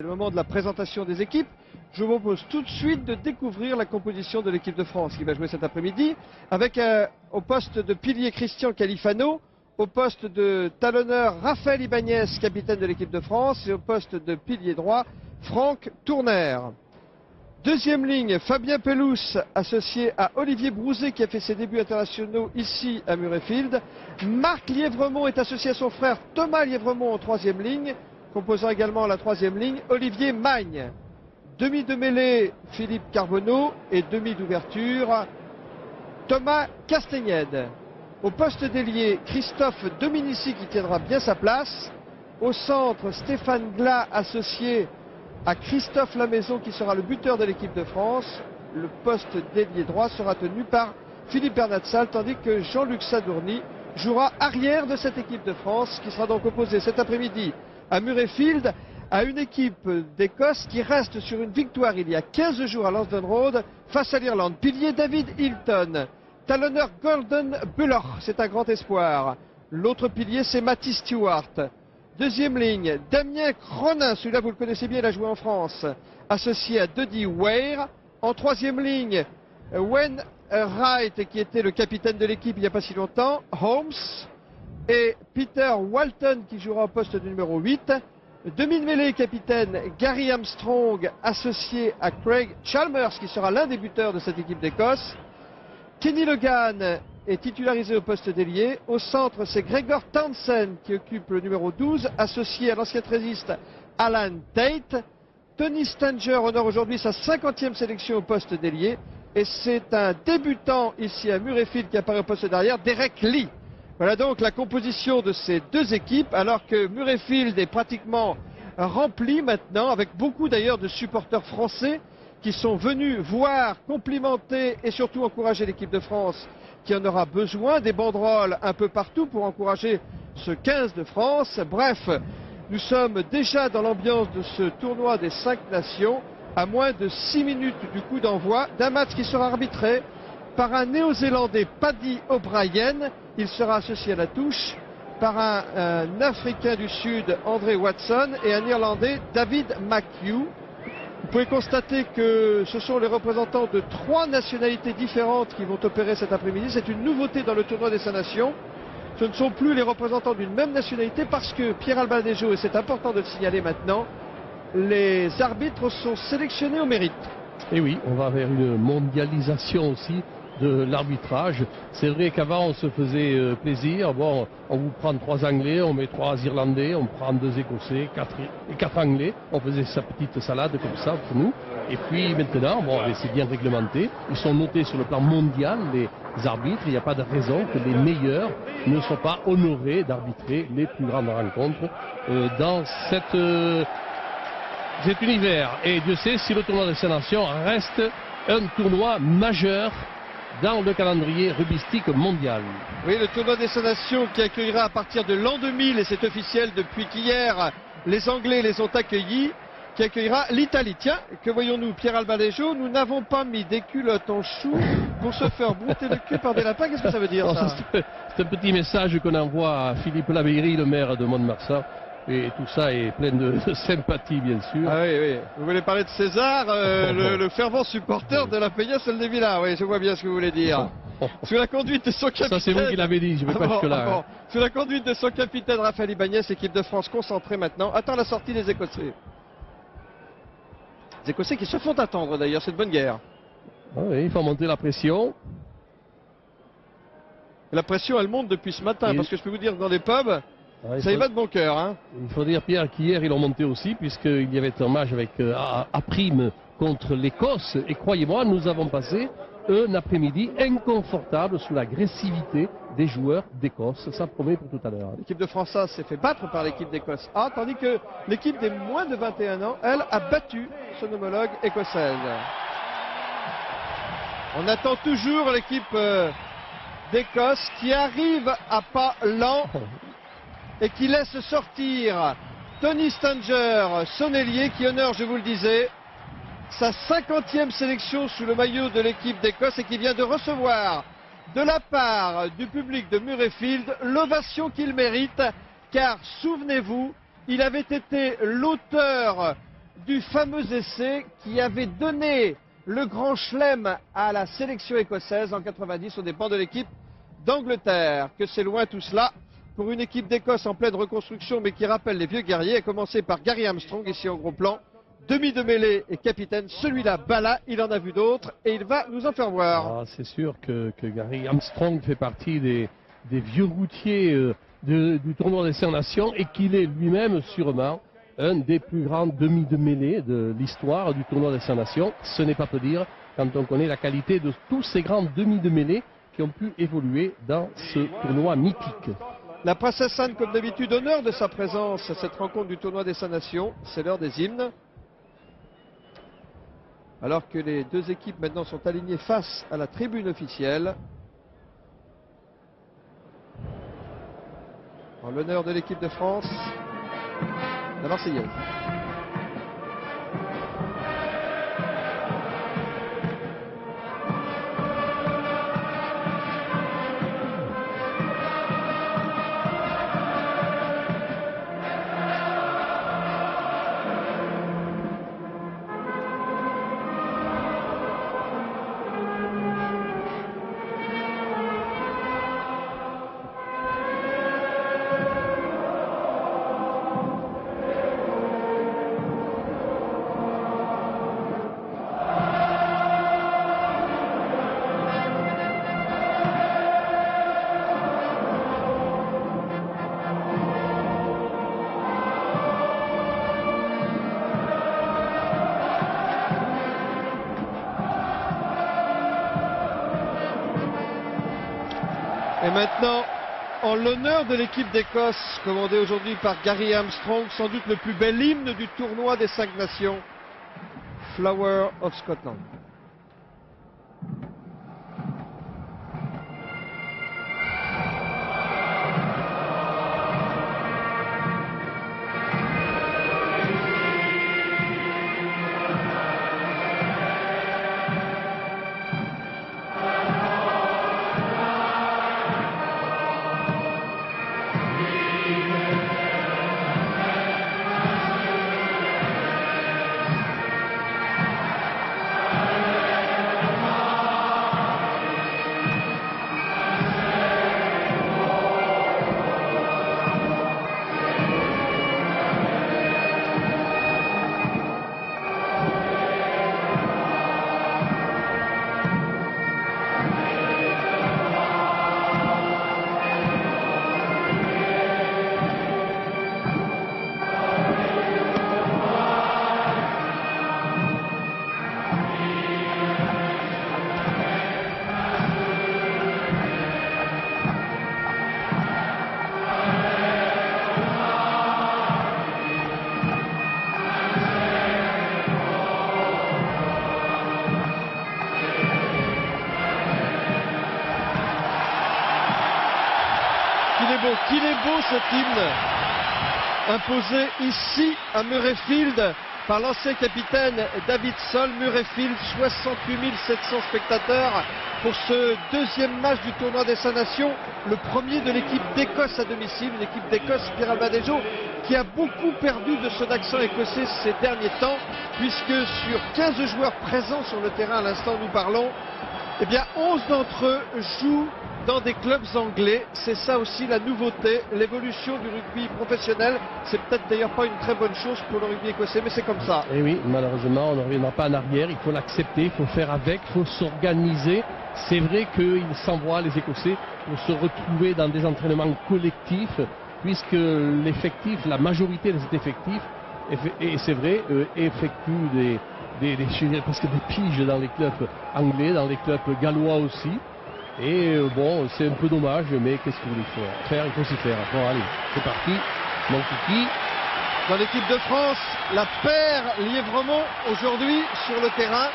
moment de la présentation des équipes. Je vous propose tout de suite de découvrir la composition de l'équipe de France qui va jouer cet après-midi avec au poste de pilier Christian Califano, au poste de talonneur Raphaël Ibanez, capitaine de l'équipe de France, et au poste de pilier droit Franck Tourner. Deuxième ligne, Fabien Pelous, associé à Olivier Brouzet qui a fait ses débuts internationaux ici à Murrayfield. Marc Lièvremont est associé à son frère Thomas Lièvremont en troisième ligne, composant également la troisième ligne Olivier Magne. Demi de mêlée, Philippe Carbonneau, et demi d'ouverture, Thomas Castagnède. Au poste d'ailier, Christophe Dominici qui tiendra bien sa place. Au centre, Stéphane Glas, associé à Christophe Lamaison qui sera le buteur de l'équipe de France. Le poste d'ailier droit sera tenu par Philippe Bernatsal, tandis que Jean-Luc Sadourny jouera arrière de cette équipe de France qui sera donc opposée cet après-midi à Murrayfield à une équipe d'Écosse qui reste sur une victoire il y a 15 jours à Lansdowne Road face à l'Irlande. Pilier David Hilton, talonneur Gordon Bulloch, c'est un grand espoir. L'autre pilier c'est Matty Stewart. Deuxième ligne, Damien Cronin, celui-là vous le connaissez bien, il a joué en France, associé à Duddy Weir. En troisième ligne, Wayne Wright, qui était le capitaine de l'équipe il n'y a pas si longtemps, Holmes, et Peter Walton qui jouera au poste de numéro 8. Demi-mêlée capitaine Gary Armstrong, associé à Craig Chalmers, qui sera l'un des buteurs de cette équipe d'Écosse. Kenny Logan est titularisé au poste d'ailier. Au centre, c'est Gregor Townsend qui occupe le numéro 12, associé à l'ancien trésiste Alan Tate. Tony Stanger honore aujourd'hui sa 50e sélection au poste d'ailier. Et c'est un débutant ici à Murrayfield qui apparaît au poste d'arrière, Derek Lee. Voilà donc la composition de ces deux équipes, alors que Murrayfield est pratiquement rempli maintenant, avec beaucoup d'ailleurs de supporters français qui sont venus voir, complimenter et surtout encourager l'équipe de France qui en aura besoin, des banderoles un peu partout pour encourager ce 15 de France. Bref, nous sommes déjà dans l'ambiance de ce tournoi des 5 nations, à moins de 6 minutes du coup d'envoi d'un match qui sera arbitré par un néo-zélandais Paddy O'Brien. Il sera associé à la touche par un Africain du Sud, André Watson, et un Irlandais, David McHugh. Vous pouvez constater que ce sont les représentants de 3 nationalités différentes qui vont opérer cet après-midi. C'est une nouveauté dans le tournoi des 5 nations. Ce ne sont plus les représentants d'une même nationalité parce que Pierre Albadejo, et c'est important de le signaler maintenant, les arbitres sont sélectionnés au mérite. Et oui, on va vers une mondialisation aussi de l'arbitrage. C'est vrai qu'avant on se faisait plaisir. Bon, on vous prend 3 Anglais, on met 3 Irlandais, on prend 2 Écossais, 4 Anglais. On faisait sa petite salade comme ça pour nous. Et puis maintenant, bon, c'est bien réglementé. Ils sont notés sur le plan mondial, les arbitres. Il n'y a pas de raison que les meilleurs ne soient pas honorés d'arbitrer les plus grandes rencontres dans cet univers. Et Dieu sait si le tournoi des 5 nations reste un tournoi majeur dans le calendrier rugbyistique mondial. Oui, le tournoi des 5 nations qui accueillera à partir de l'an 2000, et c'est officiel depuis qu'hier les Anglais les ont accueillis, qui accueillera l'Italie. Tiens, que voyons-nous, Pierre Albadejo, nous n'avons pas mis des culottes en chou pour se faire brouter le cul par des lapins. Qu'est-ce que ça veut dire, ça? C'est un petit message qu'on envoie à Philippe Labeyrie, le maire de Mont-de-Marsan. Et tout ça est plein de sympathie, bien sûr. Ah oui, oui. Vous voulez parler de César, le fervent supporter de la Peña Soldevilla. Oui, je vois bien ce que vous voulez dire. Sous la conduite de son capitaine... Ça, c'est vous qui l'avez dit, je ne vais pas jusque-là. Bon. Sous la conduite de son capitaine Raphaël Ibanez, équipe de France concentrée maintenant, attend la sortie des Écossais. Les Écossais qui se font attendre d'ailleurs, c'est de bonne guerre. Ah oui, il faut monter la pression. La pression, elle monte depuis ce matin, parce que je peux vous dire que dans les pubs... Ça y va de bon cœur, hein. Il faut dire, Pierre, qu'hier ils l'ont monté aussi, puisqu'il y avait un match avec à prime contre l'Écosse. Et croyez-moi, nous avons passé un après-midi inconfortable sous l'agressivité des joueurs d'Écosse. Ça promet pour tout à l'heure. L'équipe de France A s'est fait battre par l'équipe d'Écosse A, tandis que l'équipe des moins de 21 ans, elle, a battu son homologue écossaise. On attend toujours l'équipe d'Écosse qui arrive à pas lents et qui laisse sortir Tony Stanger, son ailier, qui honore, je vous le disais, sa 50e sélection sous le maillot de l'équipe d'Écosse et qui vient de recevoir de la part du public de Murrayfield l'ovation qu'il mérite, car souvenez-vous, il avait été l'auteur du fameux essai qui avait donné le grand chelem à la sélection écossaise en 90 aux dépens de l'équipe d'Angleterre. Que c'est loin tout cela pour une équipe d'Écosse en pleine reconstruction mais qui rappelle les vieux guerriers, à commencer par Gary Armstrong ici en gros plan. Demi de mêlée et capitaine, celui-là, Bala, il en a vu d'autres et il va nous en faire voir. C'est sûr que Gary Armstrong fait partie des vieux routiers du tournoi des 5 nations et qu'il est lui-même sûrement un des plus grands demi de mêlée de l'histoire du tournoi des 5 nations. Ce n'est pas peu dire quand on connaît la qualité de tous ces grands demi de mêlée qui ont pu évoluer dans ce tournoi mythique. La princesse Anne, comme d'habitude, honneur de sa présence à cette rencontre du tournoi des 5 nations. C'est l'heure des hymnes. Alors que les deux équipes maintenant sont alignées face à la tribune officielle. En l'honneur de l'équipe de France, la Marseillaise. Et maintenant, en l'honneur de l'équipe d'Écosse, commandée aujourd'hui par Gary Armstrong, sans doute le plus bel hymne du tournoi des 5 nations, Flower of Scotland. Qu'il est beau cet hymne, imposé ici à Murrayfield par l'ancien capitaine David Sol. Murrayfield, 68 700 spectateurs pour ce deuxième match du tournoi des 5 nations, le premier de l'équipe d'Écosse à domicile, une équipe d'Écosse, Pierre Albadejo, qui a beaucoup perdu de son accent écossais ces derniers temps, puisque sur 15 joueurs présents sur le terrain à l'instant où nous parlons, eh bien 11 d'entre eux jouent dans des clubs anglais. C'est ça aussi la nouveauté, l'évolution du rugby professionnel. C'est peut-être d'ailleurs pas une très bonne chose pour le rugby écossais, mais c'est comme ça. Et oui, malheureusement, on ne reviendra pas en arrière. Il faut l'accepter, il faut faire avec, il faut s'organiser. C'est vrai qu'ils s'envoient, les Écossais, pour se retrouver dans des entraînements collectifs, puisque l'effectif, la majorité de cet effectif, et c'est vrai, effectue presque des piges dans les clubs anglais, dans les clubs gallois aussi. Et bon, c'est un peu dommage, mais qu'est-ce qu'il faut faire? Il faut s'y faire. Bon, allez, c'est parti. Mon kiki. Dans l'équipe de France, la paire Lièvremont aujourd'hui sur le terrain.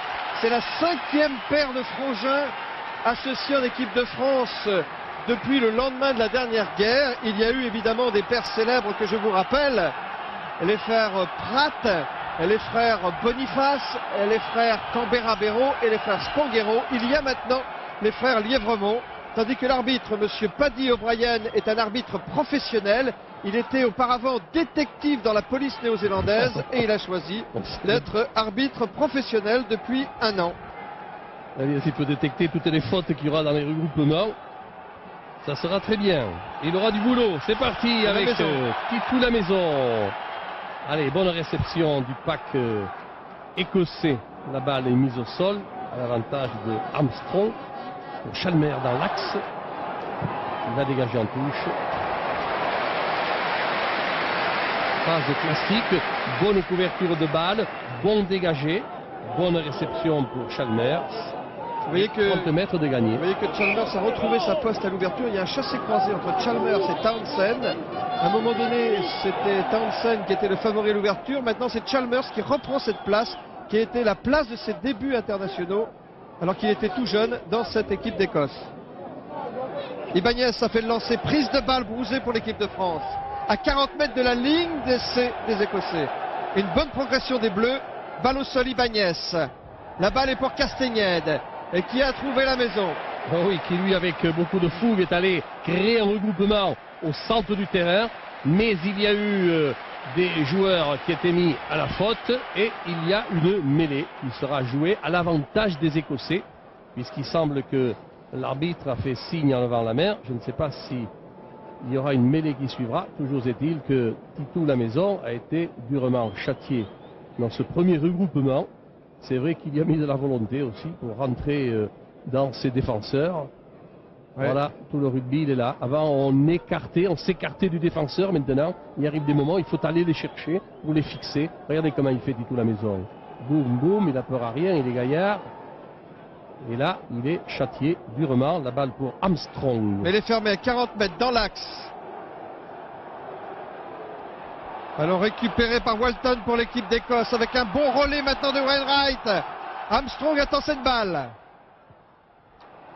C'est la 5e paire de frangins associés en équipe de France depuis le lendemain de la dernière guerre. Il y a eu évidemment des paires célèbres que je vous rappelle. Les frères Pratt, les frères Boniface, les frères Canberra-Béraud et les frères Spanghero. Il y a maintenant les frères Lièvremont, tandis que l'arbitre, M. Paddy O'Brien, est un arbitre professionnel. Il était auparavant détective dans la police néo-zélandaise et il a choisi d'être arbitre professionnel depuis 1 an. Allez, s'il peut détecter toutes les fautes qu'il y aura dans les regroupements, ça sera très bien. Il aura du boulot. C'est parti avec Titou la maison. Allez, bonne réception du pack écossais. La balle est mise au sol à l'avantage de Armstrong. Chalmer dans l'axe. Il va dégager en touche. Phase classique. Bonne couverture de balle. Bon dégagé. Bonne réception pour Chalmer. Vous voyez que 30 mètres de gagné. Vous voyez que Chalmers a retrouvé sa poste à l'ouverture. Il y a un chassé-croisé entre Chalmers et Townsend. À un moment donné, c'était Townsend qui était le favori à l'ouverture. Maintenant, c'est Chalmers qui reprend cette place, qui a été la place de ses débuts internationaux, alors qu'il était tout jeune dans cette équipe d'Écosse. Ibanez a fait le lancer, prise de balle brouillée pour l'équipe de France. À 40 mètres de la ligne des Écossais. Une bonne progression des Bleus. Balle au sol, Ibanez. La balle est pour Castagnède. Et qui a trouvé la maison. Oh oui, qui lui, avec beaucoup de fougue, est allé créer un regroupement au centre du terrain. Mais il y a eu des joueurs qui étaient mis à la faute. Et il y a une mêlée qui sera jouée à l'avantage des Écossais. Puisqu'il semble que l'arbitre a fait signe en levant la main. Je ne sais pas si il y aura une mêlée qui suivra. Toujours est-il que Titou la maison a été durement châtié dans ce premier regroupement. C'est vrai qu'il y a mis de la volonté aussi pour rentrer dans ses défenseurs. Ouais. Voilà, tout le rugby il est là. Avant on s'écartait du défenseur. Maintenant il arrive des moments, il faut aller les chercher pour les fixer. Regardez comment il fait Titou la maison. Boum, boum, il n'a peur à rien, il est gaillard. Et là, il est châtié durement. La balle pour Armstrong. Mais il est fermé à 40 mètres dans l'axe. Alors récupéré par Walton pour l'équipe d'Écosse avec un bon relais maintenant de Wainwright. Armstrong attend cette balle.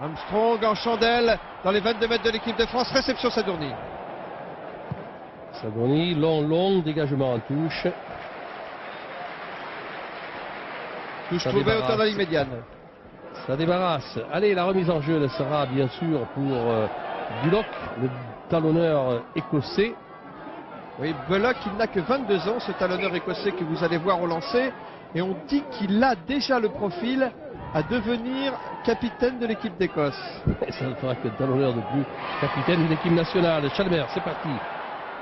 Armstrong en chandelle dans les 22 mètres de l'équipe de France. Réception Sadourny. Sadourny, long dégagement en touche. Touche trouvée au temps de la ligne médiane. Ça débarrasse. Allez, la remise en jeu elle sera bien sûr pour Bullock, le talonneur écossais. Oui, Bullock, il n'a que 22 ans, ce talonneur écossais que vous allez voir au lancer. Et on dit qu'il a déjà le profil à devenir capitaine de l'équipe d'Écosse. Ça ne fera que talonneur de plus, capitaine de l'équipe nationale. Chalmer, c'est parti.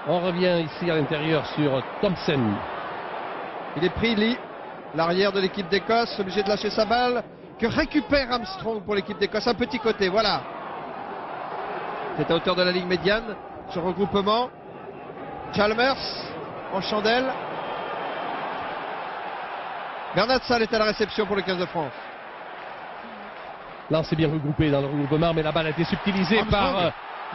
On revient ici à l'intérieur sur Thompson. Il est pris, Lee, l'arrière de l'équipe d'Écosse, obligé de lâcher sa balle, que récupère Armstrong pour l'équipe d'Écosse. Un petit côté, voilà. C'est à hauteur de la ligne médiane, ce regroupement. Chalmers en chandelle. Bernard Sall est à la réception pour le 15 de France. Là, on s'est bien regroupé dans le regroupement, mais la balle a été subtilisée par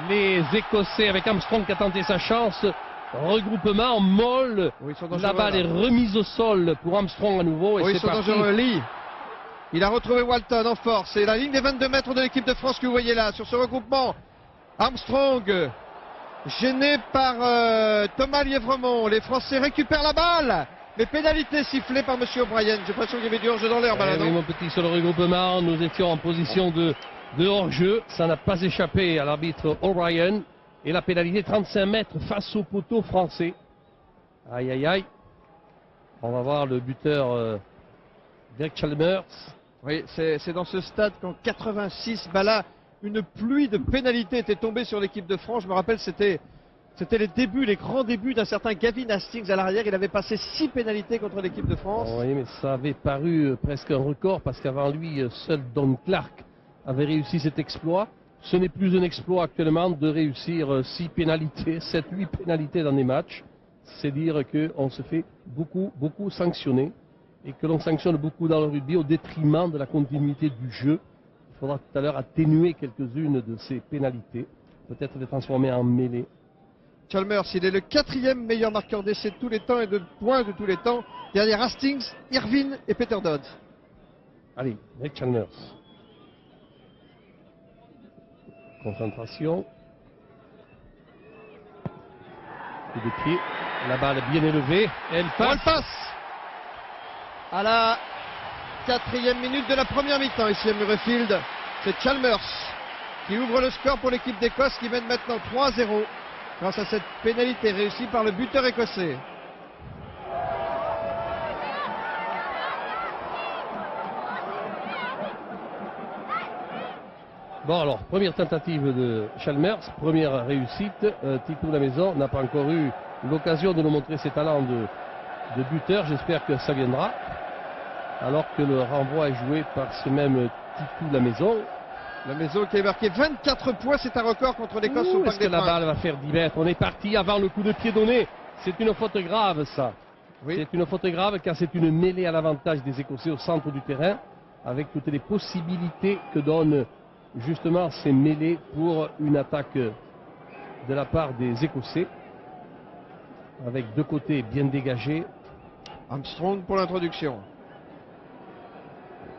les Écossais avec Armstrong qui a tenté sa chance. Regroupement molle. Oui, la balle est remise au sol pour Armstrong à nouveau. Et oui, ils sont dangereux. Lee. Il a retrouvé Walton en force. C'est la ligne des 22 mètres de l'équipe de France que vous voyez là, sur ce regroupement. Armstrong, gêné par Thomas Lièvremont. Les Français récupèrent la balle. Mais pénalité sifflée par M. O'Brien. J'ai l'impression qu'il y avait du hors-jeu dans l'air. Oui, mon petit, sur le regroupement, nous étions en position de hors-jeu. Ça n'a pas échappé à l'arbitre O'Brien. Et la pénalité 35 mètres face au poteau français. Aïe, aïe, aïe. On va voir le buteur Greg Chalmers. Oui, c'est dans ce stade qu'en 86, là, une pluie de pénalités était tombée sur l'équipe de France. Je me rappelle, c'était les débuts, les grands débuts d'un certain Gavin Hastings à l'arrière. Il avait passé 6 pénalités contre l'équipe de France. Oui, mais ça avait paru presque un record parce qu'avant lui, seul Don Clark avait réussi cet exploit. Ce n'est plus un exploit actuellement de réussir 6 pénalités, 7-8 pénalités dans des matchs. C'est dire qu'on se fait beaucoup sanctionner et que l'on sanctionne beaucoup dans le rugby au détriment de la continuité du jeu. Il faudra tout à l'heure atténuer quelques-unes de ces pénalités, peut-être les transformer en mêlée. Chalmers, il est le 4e meilleur marqueur d'essai de tous les temps et de points de tous les temps. Derrière Hastings, Irvine et Peter Dodd. Allez, avec Chalmers. Concentration. Coup de pied. La balle bien élevée. Elle passe. À la 4e minute de la première mi-temps ici à Murrayfield. C'est Chalmers qui ouvre le score pour l'équipe d'Écosse qui mène maintenant 3-0. grâce à cette pénalité réussie par le buteur écossais. Bon alors, première tentative de Chalmers, première réussite. Titou Lamaison n'a pas encore eu l'occasion de nous montrer ses talents de buteur. J'espère que ça viendra. Alors que le renvoi est joué par ce même Titou Lamaison. Lamaison qui a marqué 24 points, c'est un record contre l'Écosse au Parc Est-ce que des la Princes. balle va faire 10 mètres? On est parti avant le coup de pied donné. C'est une faute grave ça. Oui. C'est une faute grave car c'est une mêlée à l'avantage des Écossais au centre du terrain. Avec toutes les possibilités que donnent justement ces mêlées pour une attaque de la part des Écossais. Avec deux côtés bien dégagés. Armstrong pour l'introduction.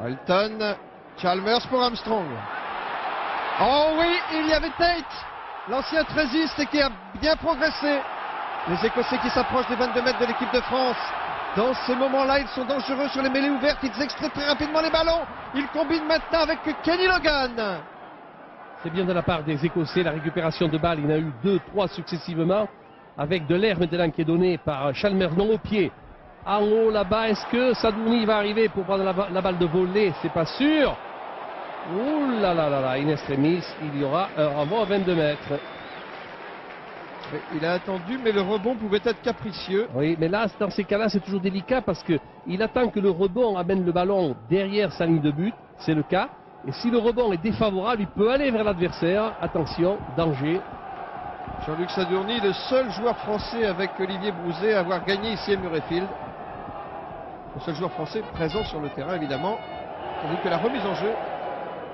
Walton, Chalmers pour Armstrong. Oh oui, il y avait Tate, l'ancien trésiste qui a bien progressé. Les Écossais qui s'approchent des 22 mètres de l'équipe de France. Dans ces moments-là, ils sont dangereux sur les mêlées ouvertes. Ils extraient très rapidement les ballons. Ils combinent maintenant avec Kenny Logan. C'est bien de la part des Écossais, la récupération de balles. Il y en a eu 2-3 successivement. Avec de l'air maintenant qui est donné par Chalmers, non au pied. En haut là-bas, est-ce que Sadouni va arriver pour prendre la balle de volée? C'est pas sûr. Ouh là là là là, in extremis, il y aura un renvoi à 22 mètres. Il a attendu, mais le rebond pouvait être capricieux. Oui, mais là, dans ces cas-là, c'est toujours délicat parce qu'il attend que le rebond amène le ballon derrière sa ligne de but. C'est le cas. Et si le rebond est défavorable, il peut aller vers l'adversaire. Attention, danger. Jean-Luc Sadourny, le seul joueur français avec Olivier Brouzet à avoir gagné ici à Murrayfield. Le seul joueur français présent sur le terrain, évidemment. Tandis que la remise en jeu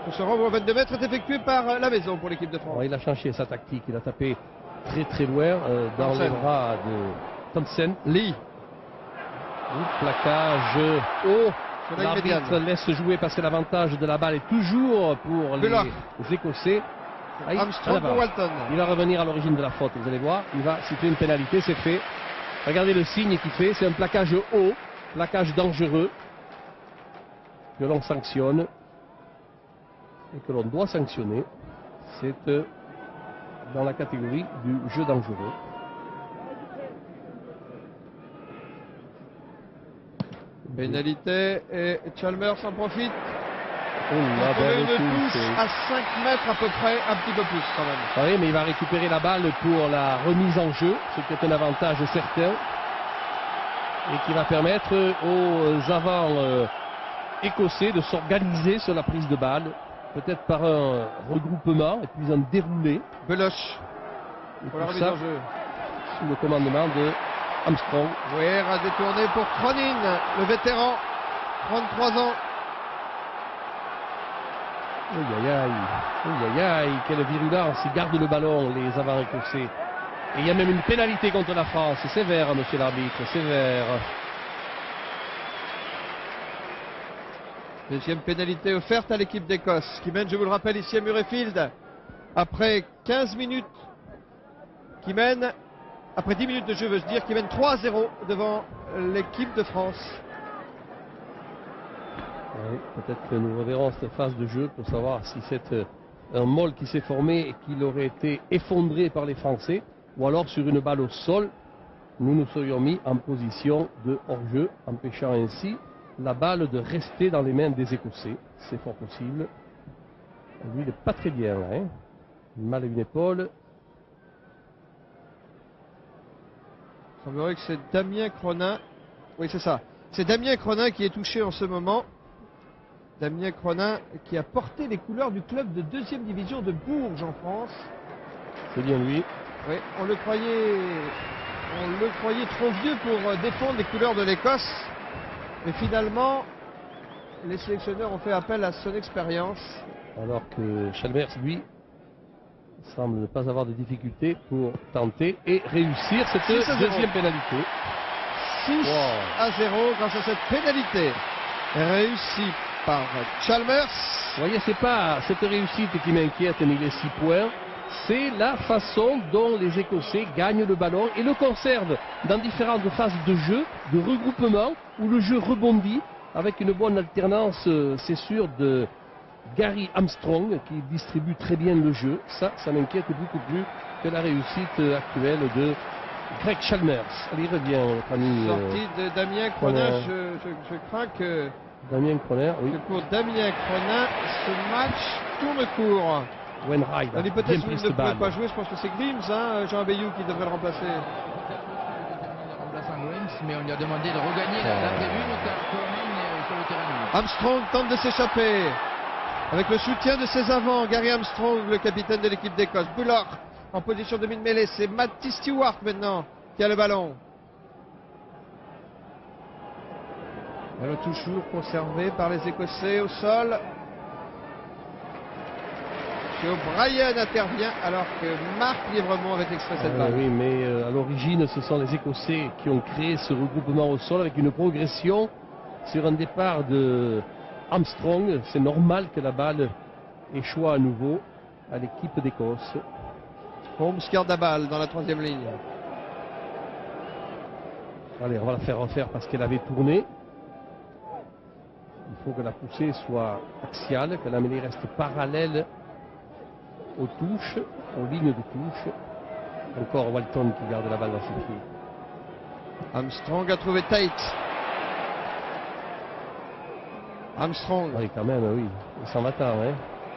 sur ce renvoi à 22 mètres est effectuée par Lamaison pour l'équipe de France. Bon, il a changé sa tactique. Il a tapé très très loin dans Thompson. les bras de Thompson. Lee. Plaquage haut. Sur la ligne L'arbitre médiane. laisse jouer parce que l'avantage de la balle est toujours pour Bullock. les Écossais. Ah, Armstrong pour Walton. Il va revenir à l'origine de la faute, vous allez voir. Il va siffler une pénalité, c'est fait. Regardez le signe qu'il fait, c'est un plaquage haut, plaquage dangereux, que l'on sanctionne et que l'on doit sanctionner. C'est dans la catégorie du jeu dangereux. Pénalité et Chalmers en profite. Oh là, Pour belle une touche. touche à 5 mètres à peu près, un petit peu plus quand même. Oui, mais il va récupérer la balle pour la remise en jeu, ce qui est un avantage certain. Et qui va permettre aux avants écossais de s'organiser sur la prise de balle. Peut-être par un regroupement et puis un déroulé. Beloche Et pour la tout remise ça en jeu. sous le commandement de Armstrong. Weir a détourné pour Cronin, le vétéran, 33 ans. Aïe aïe aïe, aïe aïe aïe, quelle virulence, ils gardent le ballon, les avants écossais. Et il y a même une pénalité contre la France, sévère, monsieur l'arbitre, sévère. Deuxième pénalité offerte à l'équipe d'Écosse, qui mène, je vous le rappelle, ici à Murrayfield, après 15 minutes, qui mène, après 10 minutes de jeu, veux-je dire, qui mène 3-0 devant l'équipe de France. Oui, peut-être que nous reverrons cette phase de jeu pour savoir si c'est un môle qui s'est formé et qu'il aurait été effondré par les Français, ou alors sur une balle au sol, nous nous serions mis en position de hors-jeu, empêchant ainsi la balle de rester dans les mains des Écossais. C'est fort possible. Lui, il n'est pas très bien là. Hein. Mal à une épaule. Il semblerait que c'est Damien Cronin. Oui, c'est ça. C'est Damien Cronin qui est touché en ce moment. Damien Cronin qui a porté les couleurs du club de 2e division de Bourges en France. C'est bien lui. Oui, on le croyait trop vieux pour défendre les couleurs de l'Écosse. Mais finalement, les sélectionneurs ont fait appel à son expérience. Alors que Chalmers, lui, semble ne pas avoir de difficultés pour tenter et réussir cette 6-0. deuxième pénalité. 6-0 grâce à cette pénalité réussie par Chalmers. Vous voyez, c'est pas cette réussite qui m'inquiète ni les 6 points. C'est la façon dont les Écossais gagnent le ballon et le conservent dans différentes phases de jeu, de regroupement, où le jeu rebondit avec une bonne alternance, c'est sûr, de Gary Armstrong qui distribue très bien le jeu. Ça m'inquiète beaucoup plus que la réussite actuelle de Greg Chalmers. Allez, il revient, notre ami. Sortie de Damien Cronin. Je crains que Damien Cronin, oui. pour Damien Cronin, ce match tourne court. Wainwright, Dans l'hypothèse où il ne prise de pourrait balle. pas jouer, je pense que c'est Grims, hein, Jean Bayou, qui devrait le remplacer. Remplaçant Grims, mais on lui a demandé de regagner la tribune car Coleman est sur le terrain. Armstrong tente de s'échapper. Avec le soutien de ses avants, Gary Armstrong, le capitaine de l'équipe d'Écosse. Bullock en position de mid-mêlée. C'est Matty Stewart maintenant qui a le ballon. Ballon toujours conservé par les Écossais au sol. Et O'Brien intervient alors que Marc Livremont avait extrait cette balle. Oui, mais à l'origine, ce sont les Écossais qui ont créé ce regroupement au sol avec une progression sur un départ de Armstrong. C'est normal que la balle échoue à nouveau à l'équipe d'Écosse. Holmes garde la balle dans la troisième ligne. Allez, on va la faire refaire parce qu'elle avait tourné. Il faut que la poussée soit axiale, que la mêlée reste parallèle aux touches, aux lignes de touche. Encore Walton qui garde la balle dans ses pieds. Armstrong a trouvé Tate. Armstrong. Oui, quand même, oui. Il s'en va-t'en, hein.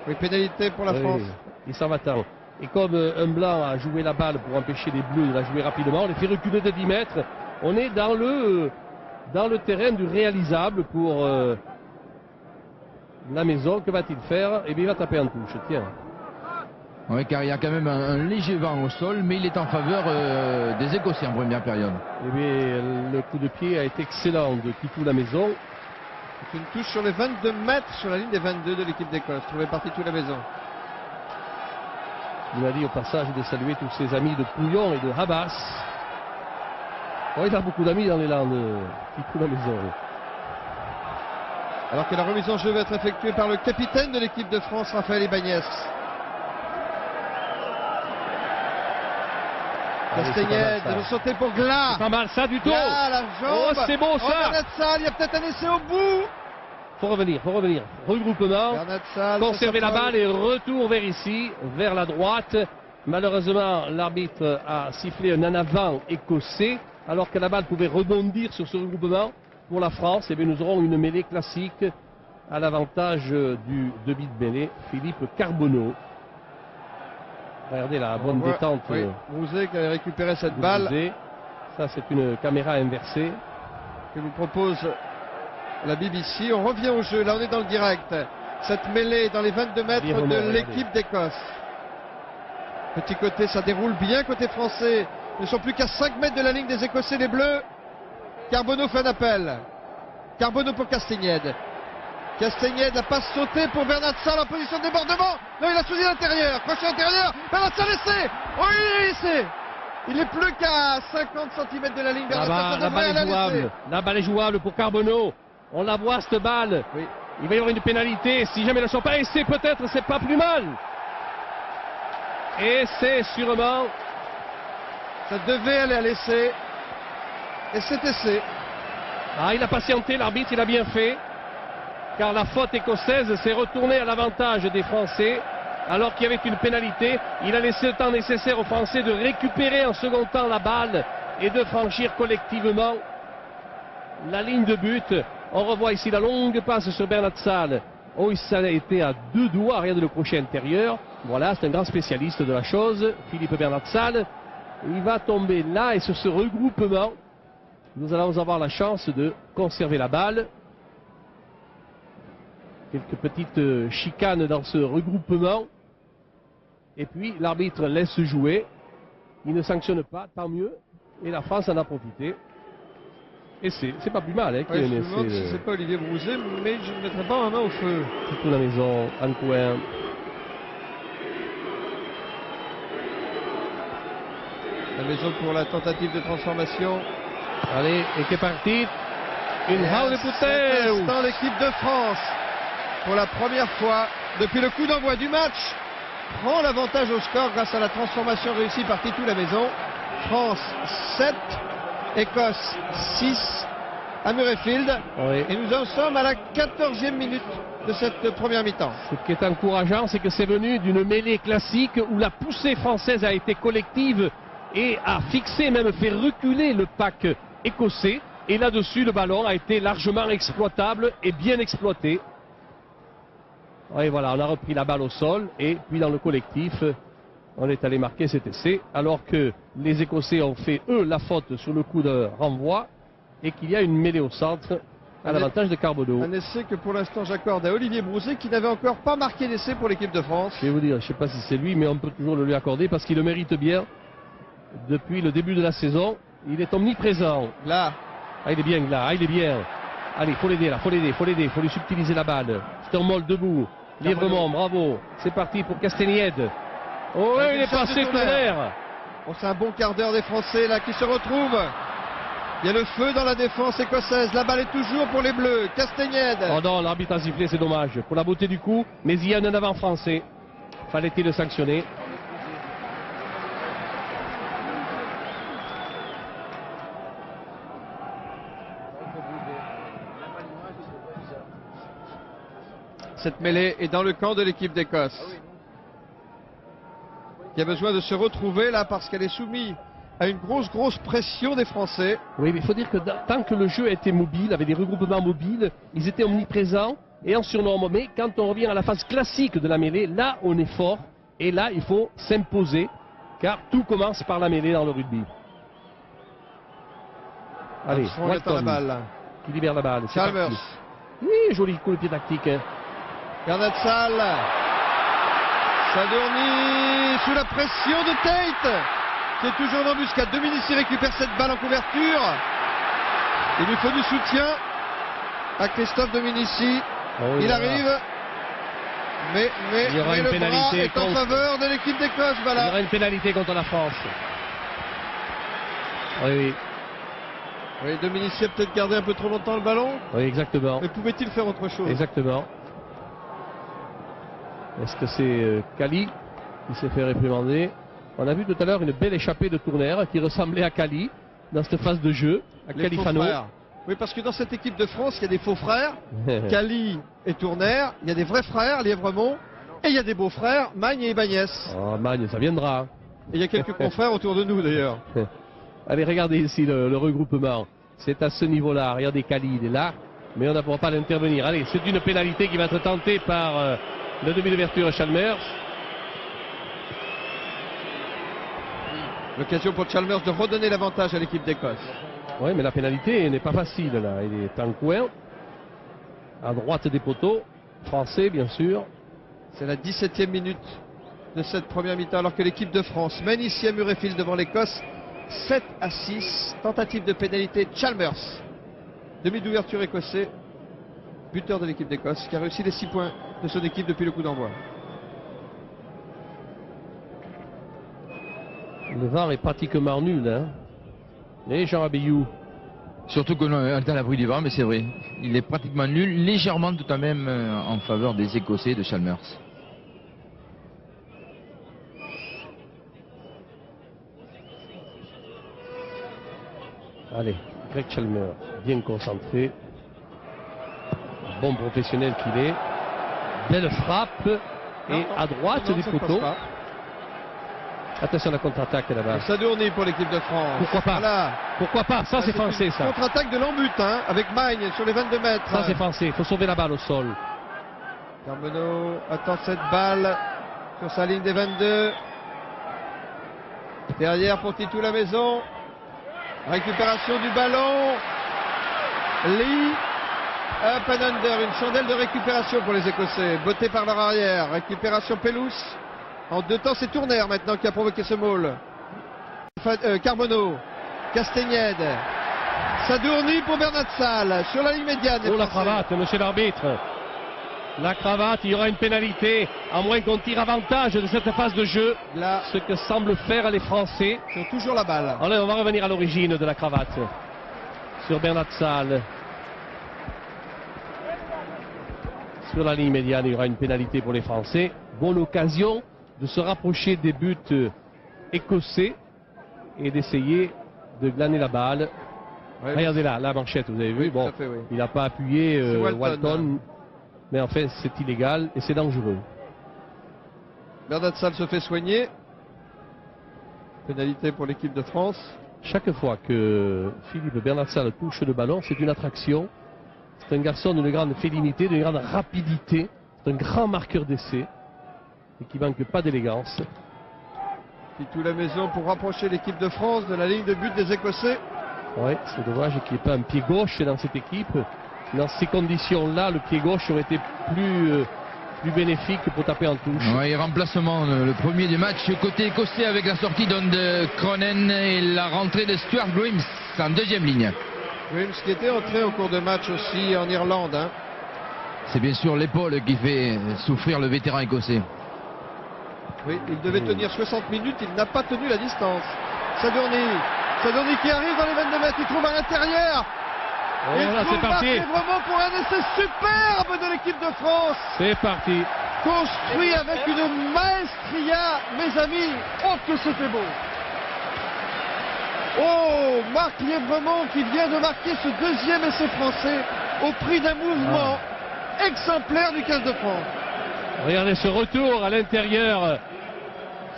Oui, pénalité pour la Oui, France. il s'en va-t'en. Et comme un blanc a joué la balle pour empêcher les bleus de la jouer rapidement, on les fait reculer de 10 mètres. On est dans le terrain du réalisable pour la maison. Que va-t-il faire? Eh bien, il va taper en touche, tiens. Oui, car il y a quand même un léger vent au sol, mais il est en faveur des Écossais en première période. Eh bien, le coup de pied a été excellent de Titou la maison. C'est une touche sur les 22 mètres, sur la ligne des 22 de l'équipe d'Écosse. Trouvé par Titou la maison. Il m'a dit au passage de saluer tous ses amis de Pouillon et de Habas. Oh, il a beaucoup d'amis dans les Landes, Titou la maison. Alors que la remise en jeu va être effectuée par le capitaine de l'équipe de France, Raphaël Ibanez. Castagnette de sauter pour Glas. Pas mal ça du tout. Glas, la jambe. Oh, c'est beau ça. Bernat Sall, il y a peut-être un essai au bout. Faut revenir. Regroupement. Bernat Sall, Conserver la balle et retour vers ici, vers la droite. Malheureusement, l'arbitre a sifflé un en avant écossais, alors que la balle pouvait rebondir sur ce regroupement. Pour la France, eh bien, nous aurons une mêlée classique à l'avantage du demi de mêlée, Philippe Carbonneau. Regardez la bonne détente. Oui, Rouzet qui avait récupéré cette balle. Ça, c'est une caméra inversée que vous propose la BBC. On revient au jeu. Là, on est dans le direct. Cette mêlée dans les 22 mètres de l'équipe d'Écosse. Petit côté, ça déroule bien côté français. Ils ne sont plus qu'à 5 mètres de la ligne des Écossais, les Bleus. Carbonneau fait un appel. Carbonneau pour Castagnette. Castagnette, la passe sautée pour Bernat Sall en position de débordement. Non, il a choisi l'intérieur. Crochet intérieur. Bernat Sall essai. Oui, essai. Il n'est plus qu'à 50 cm de la ligne. La balle est jouable. La balle est jouable pour Carbonneau. On la voit cette balle. Oui. Il va y avoir une pénalité. Si jamais ne sont pas essai, peut-être, c'est pas plus mal. Et c'est sûrement. Ça devait aller à l'essai. Et c'est essai. Ah, il a patienté, l'arbitre, il a bien fait. Car la faute écossaise s'est retournée à l'avantage des Français. Alors qu'il y avait une pénalité, il a laissé le temps nécessaire aux Français de récupérer en second temps la balle et de franchir collectivement la ligne de but. On revoit ici la longue passe sur Bernat Sall. Oh, ça a été à 2 doigts, rien de le crochet intérieur. Voilà, c'est un grand spécialiste de la chose, Philippe Bernat Sall. Il va tomber là et sur ce regroupement, nous allons avoir la chance de conserver la balle. Quelques petites chicanes dans ce regroupement. Et puis l'arbitre laisse jouer. Il ne sanctionne pas, tant mieux. Et la France en a profité. Et c'est pas plus mal. Hein, je me demande si c'est pas Olivier Brouzet, mais je ne mettrai pas ma main au feu. Tout la maison, en coin. La maison pour la tentative de transformation. Allez, et qui est parti. Une halle de dans l'équipe de France, pour la première fois depuis le coup d'envoi du match, prend l'avantage au score grâce à la transformation réussie par Titou la maison. France 7, Écosse 6. à Murrayfield. Oui. Et nous en sommes à la 14e minute de cette première mi-temps. Ce qui est encourageant, c'est que c'est venu d'une mêlée classique où la poussée française a été collective et a fixé, même fait reculer le pack écossais. Et là-dessus, le ballon a été largement exploitable et bien exploité. Et voilà, on a repris la balle au sol et puis dans le collectif, on est allé marquer cet essai, alors que les Écossais ont fait, eux, la faute sur le coup de renvoi et qu'il y a une mêlée au centre à l'avantage de Carbonneau. Un essai que pour l'instant j'accorde à Olivier Brousset qui n'avait encore pas marqué d'essai pour l'équipe de France. Je vais vous dire, je ne sais pas si c'est lui, mais on peut toujours le lui accorder parce qu'il le mérite bien. Depuis le début de la saison, il est omniprésent. Là. Ah, il est bien là, ah, il est bien. Allez, faut l'aider là, faut lui subtiliser la balle. Sturmol debout, librement, bravo. C'est parti pour Castagnède. Oh, ouais, il est passé Tonnerre. Bon, c'est un bon quart d'heure des Français là qui se retrouvent. Il y a le feu dans la défense écossaise. La balle est toujours pour les Bleus. Castagnède. Oh non, l'arbitre a sifflé, c'est dommage. Pour la beauté du coup, mais il y a un avant français. Fallait-il le sanctionner? Cette mêlée est dans le camp de l'équipe d'Écosse. Qui a besoin de se retrouver là parce qu'elle est soumise à une grosse pression des Français. Oui, mais il faut dire que tant que le jeu était mobile, avec des regroupements mobiles, ils étaient omniprésents et en surnombre. Mais quand on revient à la phase classique de la mêlée, là on est fort et là il faut s'imposer car tout commence par la mêlée dans le rugby. Allez, Walton qui libère la balle. Chalmers. Oui, joli coup de pied tactique. Hein. Bernard Sall. Sadourny sous la pression de Tate qui est toujours en embuscade. Dominici récupère cette balle en couverture. Il lui faut du soutien à Christophe Dominici. Oh, il arrive. Mais le bras est en faveur de l'équipe d'Écosse. Voilà. Il y aura une pénalité contre la France. Oui. Oui, Dominici a peut-être gardé un peu trop longtemps le ballon. Oui, exactement. Mais pouvait-il faire autre chose? Exactement. Est-ce que c'est Cali qui s'est fait réprimander? On a vu tout à l'heure une belle échappée de Tournaire qui ressemblait à Cali dans cette phase de jeu, à Califano. Oui, parce que dans cette équipe de France, il y a des faux frères, Cali et Tournaire. Il y a des vrais frères, Lièvremont, et il y a des beaux frères, Magne et Ibanez. Oh, Magne, ça viendra. Et il y a quelques confrères autour de nous d'ailleurs. Allez, regardez ici le regroupement. C'est à ce niveau-là. Regardez, Cali, il est là, mais on ne pourra pas l'intervenir. Allez, c'est une pénalité qui va être tentée par le demi d'ouverture Chalmers. L'occasion pour Chalmers de redonner l'avantage à l'équipe d'Écosse. Oui, mais la pénalité n'est pas facile là. Il est en coin, à droite des poteaux, français bien sûr. C'est la 17e minute de cette première mi-temps, alors que l'équipe de France mène ici à Murrayfield devant l'Écosse. 7-6, tentative de pénalité Chalmers. Demi d'ouverture écossais, buteur de l'équipe d'Écosse, qui a réussi les 6 points de son équipe depuis le coup d'envoi. Le VAR est pratiquement nul, hein. Et Jean Abiyou. Surtout qu'on est à l'abri du VAR, mais c'est vrai. Il est pratiquement nul, légèrement tout à même en faveur des Écossais de Chalmers. Allez, Greg Chalmers, bien concentré. Bon professionnel qu'il est. Belle frappe. Et à droite du poteau. Attention à la contre-attaque là-bas. Sadourny pour l'équipe de France. Pourquoi pas? Voilà. Pourquoi pas? Ça c'est français ça. Contre-attaque de l'embut avec Magne sur les 22 mètres. Ça c'est français, il faut sauver la balle au sol. Carbonneau attend cette balle sur sa ligne des 22. Derrière pour Titou la maison. Récupération du ballon. Lee. Up and under. Une chandelle de récupération pour les Écossais. Botté par leur arrière. Récupération Pelous. En deux temps, c'est Tournaire maintenant qui a provoqué ce maul. Carbonneau. Castagnède. Sadourny pour Bernard Sall. Sur la ligne médiane. Oh la cravate, monsieur l'arbitre. La cravate, il y aura une pénalité, à moins qu'on tire avantage de cette phase de jeu. Là, ce que semblent faire les Français. Sur toujours la balle. Allez, on va revenir à l'origine de la cravate. Sur Bernard Sall. Sur la ligne médiane, il y aura une pénalité pour les Français. Bonne occasion de se rapprocher des buts écossais et d'essayer de glaner la balle. Ouais, Regardez là, la manchette, vous avez vu. oui, Bon, tout à fait, oui. il n'a pas appuyé C'est Walton. Walton, mais en fait c'est illégal et c'est dangereux. Bernard Salle se fait soigner. Pénalité pour l'équipe de France. Chaque fois que Philippe Bernat-Salle touche le ballon, c'est une attraction. C'est un garçon d'une grande félinité, d'une grande rapidité. C'est un grand marqueur d'essai et qui manque pas d'élégance. Titou la maison pour rapprocher l'équipe de France de la ligne de but des Écossais. Oui, c'est dommage qu'il n'y ait pas un pied gauche dans cette équipe. Dans ces conditions-là, le pied gauche aurait été plus bénéfique pour taper en touche. Ouais, remplacement, le premier du match côté écossais avec la sortie de Cronin et la rentrée de Stuart Grims en deuxième ligne. Grims qui était entré au cours de match aussi en Irlande. Hein. C'est bien sûr l'épaule qui fait souffrir le vétéran écossais. Oui, il devait tenir 60 minutes, il n'a pas tenu la distance. Sadourny qui arrive dans les 22 mètres, il trouve à l'intérieur. Et il voilà, trouve c'est parti. vraiment pour un essai superbe de l'équipe de France. C'est parti. Construit avec une maestria, mes amis. Oh, que c'était beau. Oh, Marc Lièvremont qui vient de marquer ce deuxième essai français au prix d'un mouvement exemplaire du 15 de France. Regardez ce retour à l'intérieur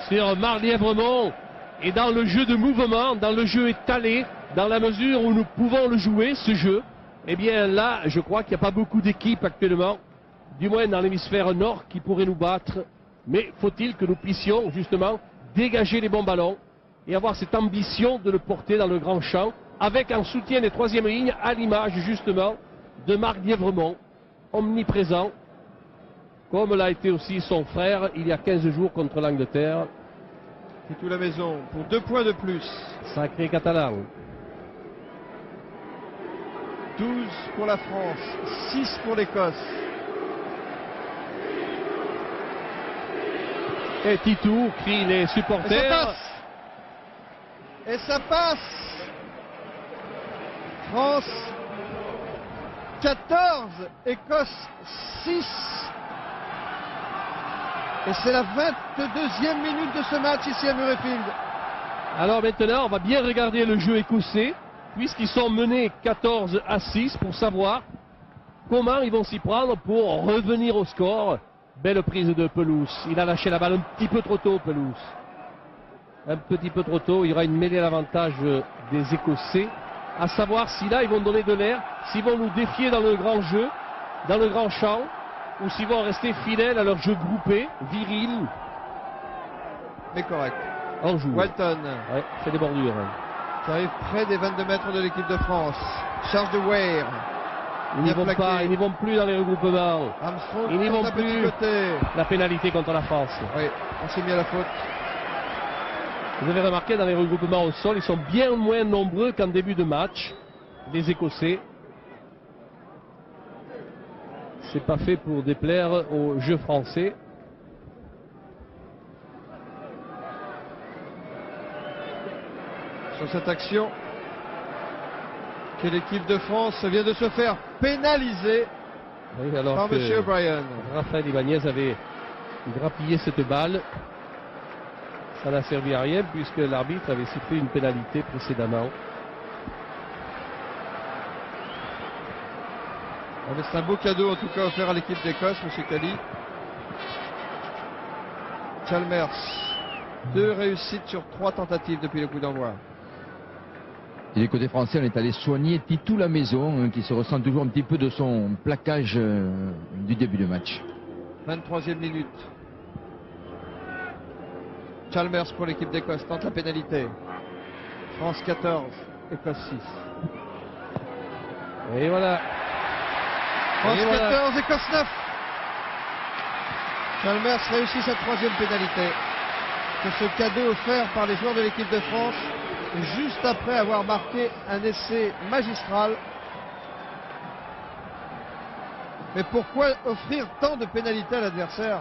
sur Marc Lièvremont et dans le jeu de mouvement, dans le jeu étalé, dans la mesure où nous pouvons le jouer, ce jeu. Eh bien là, je crois qu'il n'y a pas beaucoup d'équipes actuellement, du moins dans l'hémisphère nord, qui pourraient nous battre. Mais faut-il que nous puissions justement dégager les bons ballons et avoir cette ambition de le porter dans le grand champ, avec un soutien des troisièmes lignes, à l'image justement de Marc Lièvremont, omniprésent, comme l'a été aussi son frère il y a 15 jours contre l'Angleterre. Titou la maison pour 2 points de plus. Sacré catalan. 12 pour la France, 6 pour l'Écosse. Et Titou crie les Et ça supporters. passe. Et ça passe. France 14, Écosse 6. Et c'est la 22e minute de ce match ici à Murrayfield. Alors maintenant, on va bien regarder le jeu écossais, puisqu'ils sont menés 14-6 pour savoir comment ils vont s'y prendre pour revenir au score. Belle prise de Pelouse. Il a lâché la balle un petit peu trop tôt, Pelouse. Un petit peu trop tôt. Il y aura une mêlée à l'avantage des Écossais. À savoir si là, ils vont donner de l'air, s'ils vont nous défier dans le grand jeu, dans le grand champ, ou s'ils vont rester fidèles à leur jeu groupé, viril. Mais correct. En joue. Walton Ouais, c'est des bordures. qui arrive près des 22 mètres de l'équipe de France. Charge de Weir. Ils n'y vont plaqué. pas, ils n'y vont plus dans les regroupements. Armstrong Ils n'y sur vont sa petit plus. côté. La pénalité contre la France. Oui, on s'est mis à la faute. Vous avez remarqué dans les regroupements au sol, ils sont bien moins nombreux qu'en début de match, les Écossais. C'est pas fait pour déplaire aux jeux français. Sur cette action que l'équipe de France vient de se faire pénaliser Oui, alors par que M. O'Brien. Raphaël Ibanez avait grappillé cette balle. Ça n'a servi à rien puisque l'arbitre avait sifflé une pénalité précédemment. C'est un beau cadeau en tout cas offert à l'équipe d'Écosse, M. Kelly. Chalmers, 2 réussites sur 3 tentatives depuis le coup d'envoi. Et du côté français, on est allé soigner Titou la maison, qui se ressent toujours un petit peu de son plaquage du début de match. 23e minute. Chalmers pour l'équipe d'Écosse tente la pénalité. France 14, Écosse 6. Et voilà. France Et voilà. 14, Écosse 9. Chalmers réussit sa 3e pénalité. C'est ce cadeau offert par les joueurs de l'équipe de France juste après avoir marqué un essai magistral. Mais pourquoi offrir tant de pénalités à l'adversaire?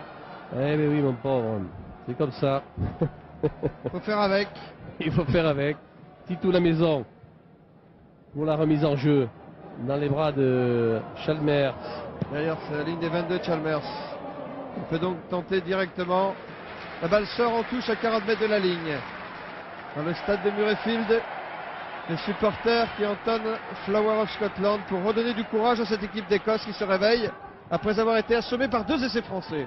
Eh mais oui mon pauvre, c'est comme ça. Faut faire avec. Il faut faire avec. Titou la maison pour la remise en jeu dans les bras de Chalmers. D'ailleurs, c'est la ligne des 22 Chalmers. On peut donc tenter directement. La balle sort en touche à 40 mètres de la ligne. Dans le stade de Murrayfield. Les supporters qui entonnent Flower of Scotland pour redonner du courage à cette équipe d'Écosse qui se réveille après avoir été assommée par 2 essais français.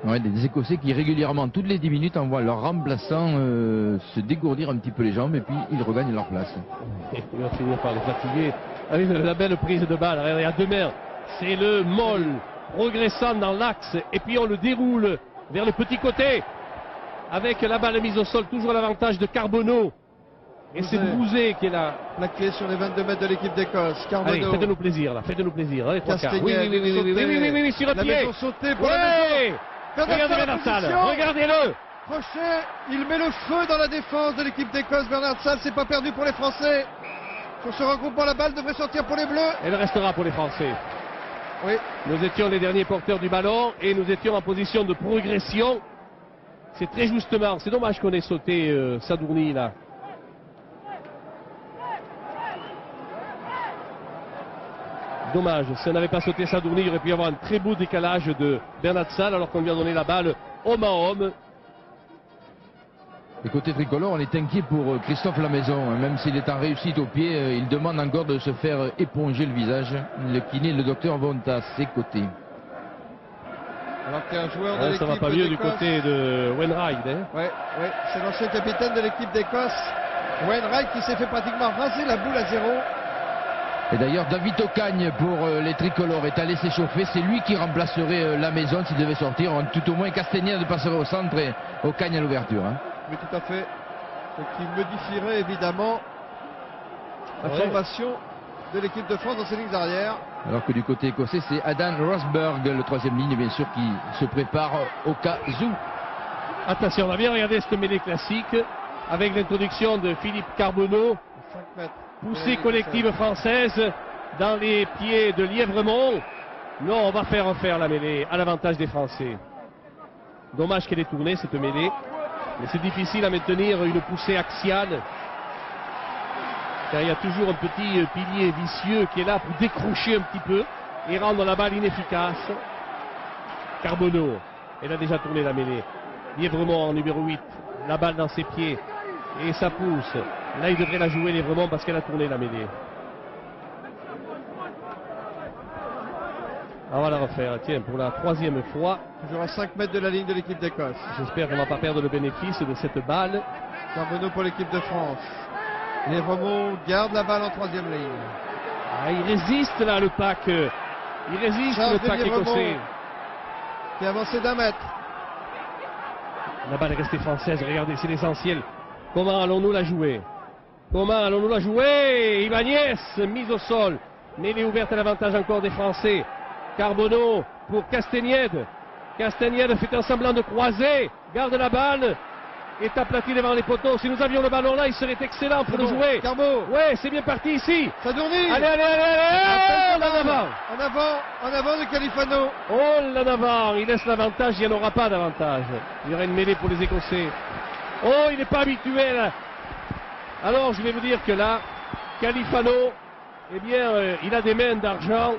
Ouais, des Écossais qui régulièrement, toutes les 10 minutes, envoient leurs remplaçants se dégourdir un petit peu les jambes et puis ils regagnent leur place. Et il va finir par les fatiguer. Avec la belle prise de balle, il y a 2 mètres. C'est le Moll progressant dans l'axe et puis on le déroule vers le petit côté. Avec la balle mise au sol, toujours l'avantage de Carbonneau. Et c'est Bouzet qui est là. Plaqué sur les 22 mètres de l'équipe d'Écosse. Allez, Carbonneau. faites-nous plaisir là, faites-nous plaisir. Allez, 3 quarts. Castagnette, Oui, sur le la pied. maison sautée pour la maison. Regardez Bernard Salle, regardez-le. Crochet, il met le feu dans la défense de l'équipe d'Écosse. Bernard Salle, c'est pas perdu pour les Français. Sur ce regroupement, la balle devrait sortir pour les Bleus. Elle restera pour les Français. Oui. Nous étions les derniers porteurs du ballon et nous étions en position de progression. C'est très justement, c'est dommage qu'on ait sauté Sadourny là. Dommage, si on n'avait pas sauté Sadourny, il aurait pu y avoir un très beau décalage de Bernard Salle alors qu'on lui a donné la balle homme à homme. Et côté tricolore, on est inquiet pour Christophe Lamaison, même s'il est en réussite au pied, il demande encore de se faire éponger le visage. Le kiné et le docteur vont à ses côtés. Alors qu'un joueur de l'équipe ça va pas mieux du côté de Wainwright. Hein. Ouais, c'est l'ancien capitaine de l'équipe d'Écosse, Wainwright, qui s'est fait pratiquement raser la boule à 0. Et d'ailleurs, David Ocagne pour les tricolores est allé s'échauffer. C'est lui qui remplacerait la maison s'il devait sortir. Tout au moins, Castagnette passerait au centre et Ocagne à l'ouverture. Hein. Oui, tout à fait. Ce qui modifierait évidemment la formation de l'équipe de France dans ses lignes arrière. Alors que du côté écossais, c'est Adam Rosberg, le 3e ligne, bien sûr, qui se prépare au cas où. Attention, on va bien regarder cette mêlée classique avec l'introduction de Philippe Carbonneau. 5 mètres. Poussée collective française dans les pieds de Lièvremont. Non, on va faire refaire la mêlée à l'avantage des Français. Dommage qu'elle ait tourné cette mêlée. Mais c'est difficile à maintenir une poussée axiale. Car il y a toujours un petit pilier vicieux qui est là pour décrocher un petit peu et rendre la balle inefficace. Carbonneau, elle a déjà tourné la mêlée. Lièvremont en numéro 8. La balle dans ses pieds. Et ça pousse. Là, il devrait la jouer Lièvremont parce qu'elle a tourné la mêlée. On va la refaire, tiens, pour la 3e fois. Toujours à 5 mètres de la ligne de l'équipe d'Écosse. J'espère qu'on ne va pas perdre le bénéfice de cette balle. Carbonneau pour l'équipe de France. Lièvremont garde la balle en 3e ligne. Ah, il résiste là, le pack. Il résiste, le pack écossais. Qui est avancé d'1 mètre. La balle est restée française, regardez, c'est l'essentiel. Comment allons-nous la jouer? Comment allons-nous la jouer? Ibanez, mise au sol. Mêlée ouverte à l'avantage encore des Français. Carbonneau pour Castagnette. Castagnette fait un semblant de croiser. Garde la balle. Est aplati devant les poteaux. Si nous avions le ballon là, il serait excellent pour nous jouer. Carbo. Ouais, c'est bien parti ici. Sadourny. Allez. En avant de Califano. Oh, là en avant. Il laisse l'avantage, il n'y en aura pas d'avantage. Il y aura une mêlée pour les Écossais. Oh, il n'est pas habitué là. Alors, je vais vous dire que là, Califano, eh bien, il a des mains d'argent.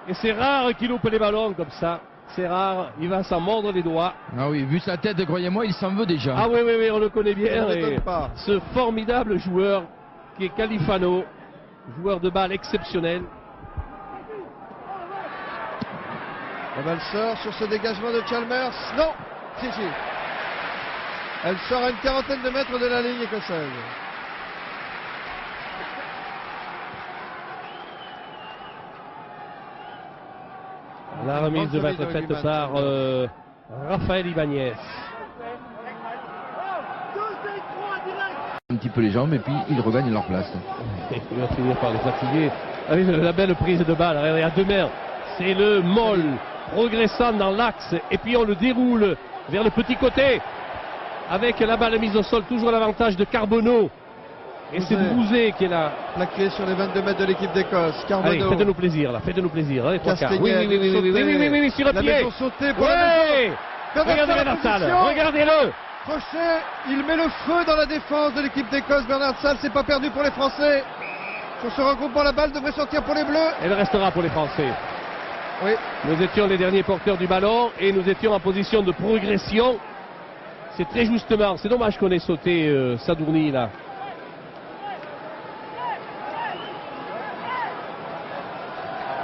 Et c'est rare qu'il loupe les ballons comme ça. C'est rare. Il va s'en mordre les doigts. Ah oui, vu sa tête, croyez-moi, il s'en veut déjà. Ah oui, on le connaît bien. Et ce formidable joueur qui est Califano. Joueur de balle exceptionnel. La balle sort sur ce dégagement de Chalmers. Non. Si. Elle sort à une 40aine de mètres de la ligne écossaise. La remise va être faite par Raphaël Ibanez. Un petit peu les jambes et puis ils regagnent leur place. Et il va finir par les fatiguer. Avec la belle prise de balle, il y a 2 mètres. C'est le Moll progressant dans l'axe et puis on le déroule vers le petit côté. Avec la balle mise au sol, toujours l'avantage de Carbonneau. Et c'est Bouzet qui est là. Plaqué sur les 22 mètres de l'équipe d'Écosse. Carbonneau. Allez, faites-nous plaisir là, faites-nous plaisir. Allez, 3 quarts. Oui, sur le la pied. Maison sautée pour la maison. Regardez Bernard Salle, regardez-le. Crochet, il met le feu dans la défense de l'équipe d'Écosse. Bernard Salle, c'est pas perdu pour les Français. Sur ce regroupement, la balle devrait sortir pour les Bleus. Elle restera pour les Français. Oui. Nous étions les derniers porteurs du ballon et nous étions en position de progression. C'est très justement, c'est dommage qu'on ait sauté Sadourny là.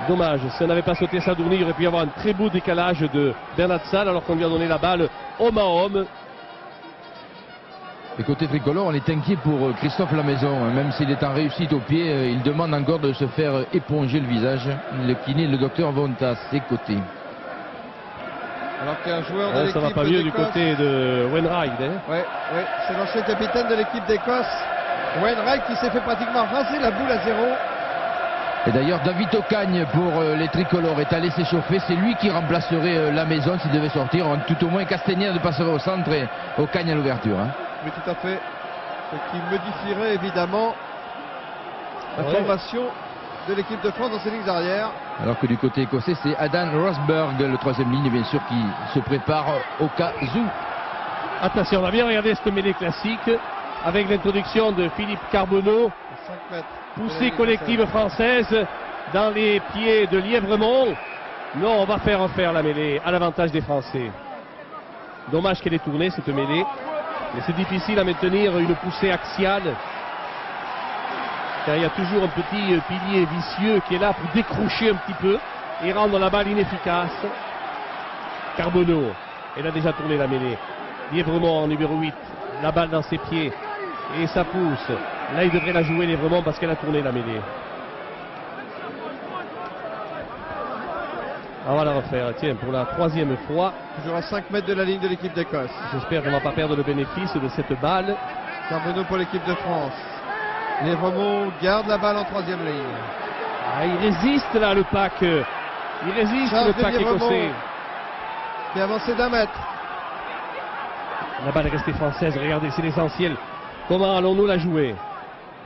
Dommage, si on n'avait pas sauté Sadourny, il aurait pu y avoir un très beau décalage de Bernat Sall alors qu'on lui a donné la balle homme à homme. Et côté tricolore, on est inquiet pour Christophe Lamaison, hein. Même s'il est en réussite au pied, il demande encore de se faire éponger le visage. Le kiné et le docteur vont à ses côtés. Alors qu'un joueur de l'équipe ça va pas mieux du d'Écosse- côté de Wainwright. Hein. Ouais, c'est l'ancien capitaine de l'équipe d'Écosse, Wainwright, qui s'est fait pratiquement raser la boule à 0. Et d'ailleurs, David Ocagne pour les tricolores est allé s'échauffer. C'est lui qui remplacerait Lamaison s'il devait sortir. Tout au moins, Castagnède passerait au centre et Ocagne à l'ouverture, hein. Oui, tout à fait. Ce qui modifierait évidemment la Ouais. formation de l'équipe de France dans ses lignes arrières. Alors que du côté écossais, c'est Adam Rosberg, le troisième ligne, bien sûr, qui se prépare au cas où. Attention, on a bien regardé cette mêlée classique avec l'introduction de Philippe Carbonneau. 5 mètres. Poussée collective française dans les pieds de Lièvremont. Non, on va faire en faire la mêlée à l'avantage des Français. Dommage qu'elle ait tourné cette mêlée. Mais c'est difficile à maintenir une poussée axiale. Car il y a toujours un petit pilier vicieux qui est là pour décrocher un petit peu et rendre la balle inefficace. Carbonneau, elle a déjà tourné la mêlée. Lièvremont en numéro 8, la balle dans ses pieds. Et ça pousse. Là, il devrait la jouer Lièvremont parce qu'elle a tourné la mêlée. On va la refaire, tiens, pour la troisième fois. Toujours à 5 mètres de la ligne de l'équipe d'Écosse. J'espère qu'on ne va pas perdre le bénéfice de cette balle. Carbonneau pour l'équipe de France. Lièvremont garde la balle en troisième ligne. Ah, il résiste là, le pack. Il résiste, Charles le pack de Lièvremont, écossais. qui a avancé d'1 mètre. La balle est restée française, regardez, c'est l'essentiel. Comment allons-nous la jouer?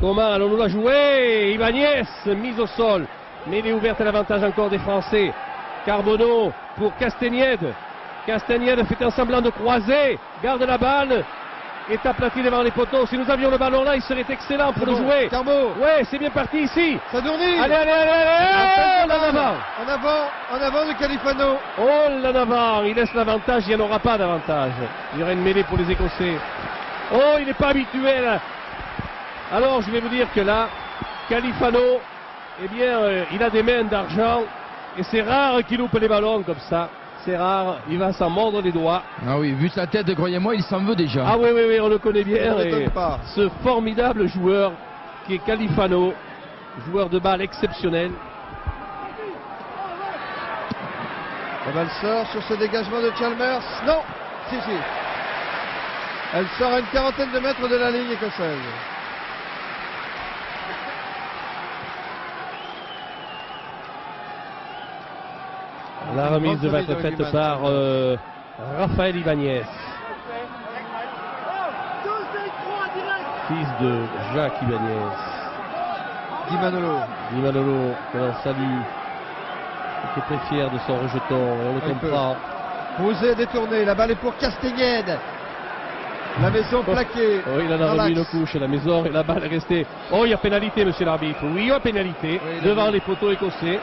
Comment allons-nous la jouer? Ibanez, mise au sol. Mais il est ouverte à l'avantage encore des Français. Carbonneau pour Castagnède. Castagnède fait un semblant de croiser. Garde la balle. Est aplati devant les poteaux. Si nous avions le ballon là, il serait excellent pour le jouer. Carbo. Ouais, c'est bien parti ici. Sadourny. Allez, allez, allez, allez. Oh, là, en avant. En avant de Califano. Oh là en avant. Il laisse l'avantage, il n'y en aura pas d'avantage. Il y aura une mêlée pour les Écossais. Oh, il n'est pas habitué là. Alors, je vais vous dire que là, Califano, eh bien, il a des mains d'argent. Et c'est rare qu'il loupe les ballons comme ça. C'est rare. Il va s'en mordre les doigts. Ah oui, vu sa tête, croyez-moi, il s'en veut déjà. Ah oui, oui, oui, on le connaît bien. Ça ne m'étonne Et pas. ce formidable joueur qui est Califano, joueur de balle exceptionnel. La balle sort sur ce dégagement de Chalmers. Non. Si. Elle sort à une quarantaine de mètres de la ligne écossaise. La remise va être faite par Raphaël Ibanez. Fils de Jacques Ibanez. Di Manolo. Di Manolo, que l'on salue, qui est très fier de son rejeton, et on le Un peu. comprend. Posé, détourné. La balle est pour Castagnède. La maison plaquée. Oui, il en a dans remis une l'axe. couche, la maison, et la balle est restée. Oh, il y a pénalité, monsieur l'arbitre. Oui, il y a pénalité Oui, il a devant mis. les poteaux écossais.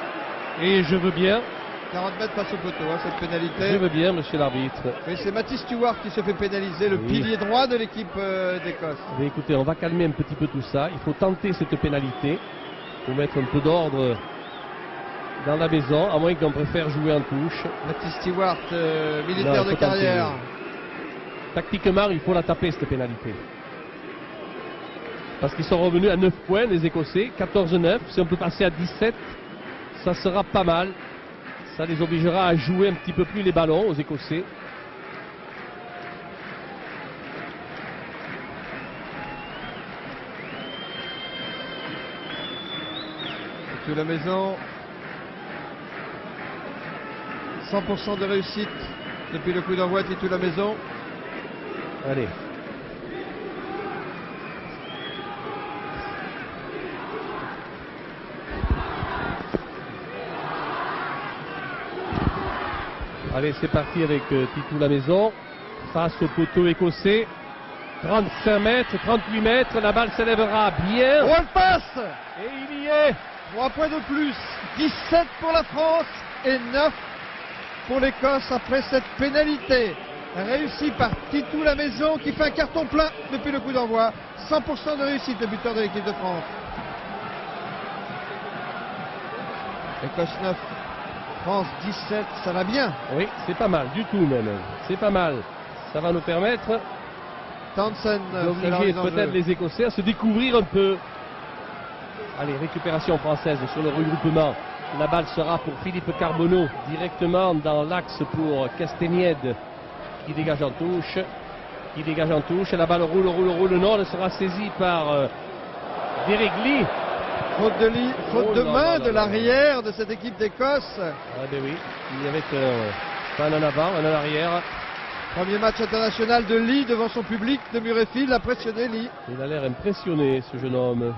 Et je veux bien, 40 mètres face au poteau, hein, cette je pénalité. veux bien, monsieur l'arbitre. Mais c'est Matisse Stewart qui se fait pénaliser, le Oui. pilier droit de l'équipe d'Écosse. Mais écoutez, on va calmer un petit peu tout ça. Il faut tenter cette pénalité pour mettre un peu d'ordre dans la maison, à moins qu'on préfère jouer en touche. Matisse Stewart, Non, militaire il de faut carrière. tenter. Tactiquement, il faut la taper, cette pénalité. Parce qu'ils sont revenus à 9 points, les Écossais, 14-9. Si on peut passer à 17, ça sera pas mal. Ça les obligera à jouer un petit peu plus les ballons aux Écossais. Tout la maison. 100% de réussite depuis le coup d'envoi de tout la maison. Allez. Allez, c'est parti avec Titou la maison face au poteau écossais. 35 mètres, 38 mètres, la balle s'élèvera bien. Oh, elle passe. Et il y est. 3 points de plus. 17 pour la France et 9 pour l'Écosse après cette pénalité. Réussie par Titou la maison qui fait un carton plein depuis le coup d'envoi. 100% de réussite, le buteur de l'équipe de France. Écosse 9, France 17, ça va bien. Oui, c'est pas mal, du tout même. C'est pas mal. Ça va nous permettre Townsend d'obliger peut-être les Écossais à se découvrir un peu. Allez, récupération française sur le regroupement. La balle sera pour Philippe Carbonneau, directement dans l'axe pour Castagnède, qui dégage en touche. Qui dégage en touche. La balle roule. Non, elle sera saisie par Derek Lee. Faute de Lee, faute de main de l'arrière de cette équipe d'Écosse. Ah ben oui, il y avait pas un en avant, un en arrière. Premier match international de Lee devant son public de Murrayfield, a pressionné Lee. Il a l'air impressionné, ce jeune homme.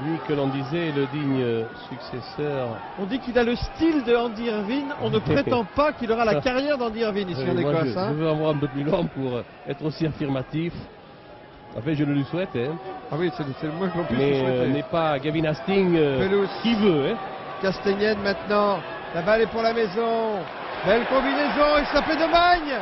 Lui que l'on disait le digne successeur. On dit qu'il a le style de Andy Irvine, on ne prétend pas qu'il aura la carrière d'Andy Irvine ici en Moi, Écosse. je veux avoir un peu plus long pour être aussi affirmatif. En fait, je le lui souhaite. Hein. Ah oui, c'est le moins qu'on puisse lui Mais souhaiter. n'est pas Gavin Hastings Pelouse. qui veut. Hein. Castagnède maintenant, la balle est pour la maison. Belle combinaison, il s'appelle de Magne.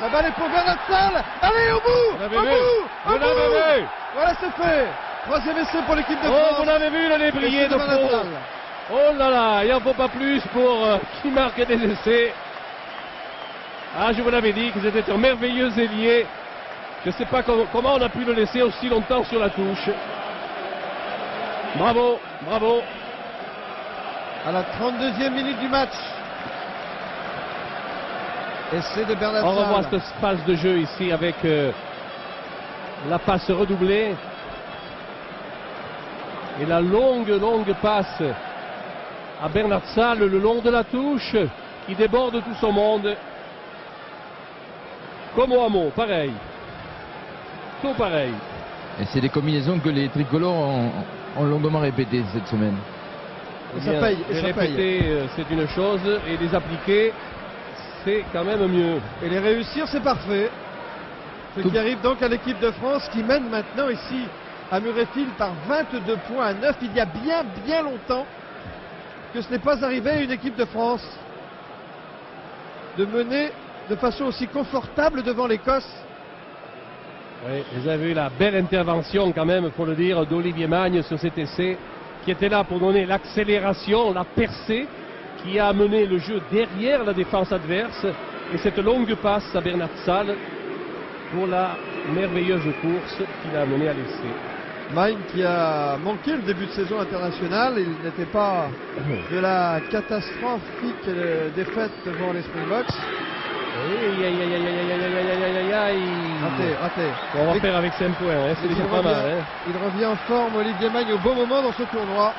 La balle est pour Bernard Salle. Allez, au bout, Vous l'avez au vu. bout, Vous au l'avez bout. vu. Voilà, c'est fait. Troisième essai pour l'équipe de Oh, France. vous l'avez vu le lévrier Et de c'est Bernard Pau. Salle. Oh là là, il n'en faut pas plus pour qui marque des essais. Ah, je vous l'avais dit que c'était un merveilleux ailier. Je ne sais pas comment on a pu le laisser aussi longtemps sur la touche. Bravo, bravo. À la 32e minute du match. Essai de Bernard On revoit Salle. cette phase de jeu ici avec la passe redoublée. Et la longue passe à Bernard Salle le long de la touche qui déborde tout son monde. Comme au hameau, pareil. Tout pareil. Et c'est des combinaisons que les tricolores ont longuement répétées cette semaine. Et ça Bien, paye, et les ça paye. répéter, c'est une chose, et les appliquer, c'est quand même mieux. Et les réussir, c'est parfait. Ce Tout- qui arrive donc à l'équipe de France qui mène maintenant ici à Murrayfield par 22 points à 9. Il y a bien longtemps que ce n'est pas arrivé à une équipe de France de mener de façon aussi confortable devant l'Écosse. Oui, vous avez vu la belle intervention quand même, il faut le dire, d'Olivier Magne sur cet essai, qui était là pour donner l'accélération, la percée, qui a amené le jeu derrière la défense adverse, et cette longue passe à Bernard Salle pour la merveilleuse course qu'il a amenée à l'essai. Magne qui a manqué le début de saison internationale, il n'était pas de la catastrophique défaite devant les Springboks. Aïe, aïe, aïe, aïe, aïe, aïe, aïe, aïe, aïe, aïe, aïe. Raté. On va faire avec 5 points, hein, c'est Il déjà pas mal. revient, Hein. il revient en forme, Olivier Magne, au bon moment dans ce tournoi.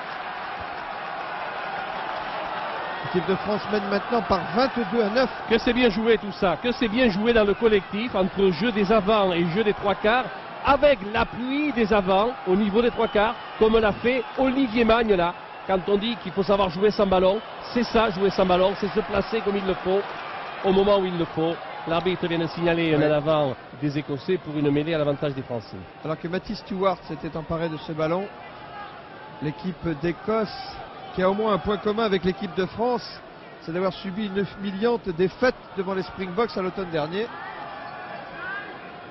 L'équipe de France mène maintenant par 22 à 9. Que c'est bien joué tout ça, que c'est bien joué dans le collectif entre le jeu des avants et le jeu des trois quarts, avec l'appui des avants au niveau des trois quarts, comme l'a fait Olivier Magne là. Quand on dit qu'il faut savoir jouer sans ballon, c'est ça, jouer sans ballon, c'est se placer comme il le faut, au moment où il le faut. L'arbitre vient de signaler un en avant des Écossais pour une mêlée à l'avantage des Français. Alors que Matty Stewart s'était emparé de ce ballon, l'équipe d'Écosse, qui a au moins un point commun avec l'équipe de France, c'est d'avoir subi une humiliante défaite devant les Springboks à l'automne dernier.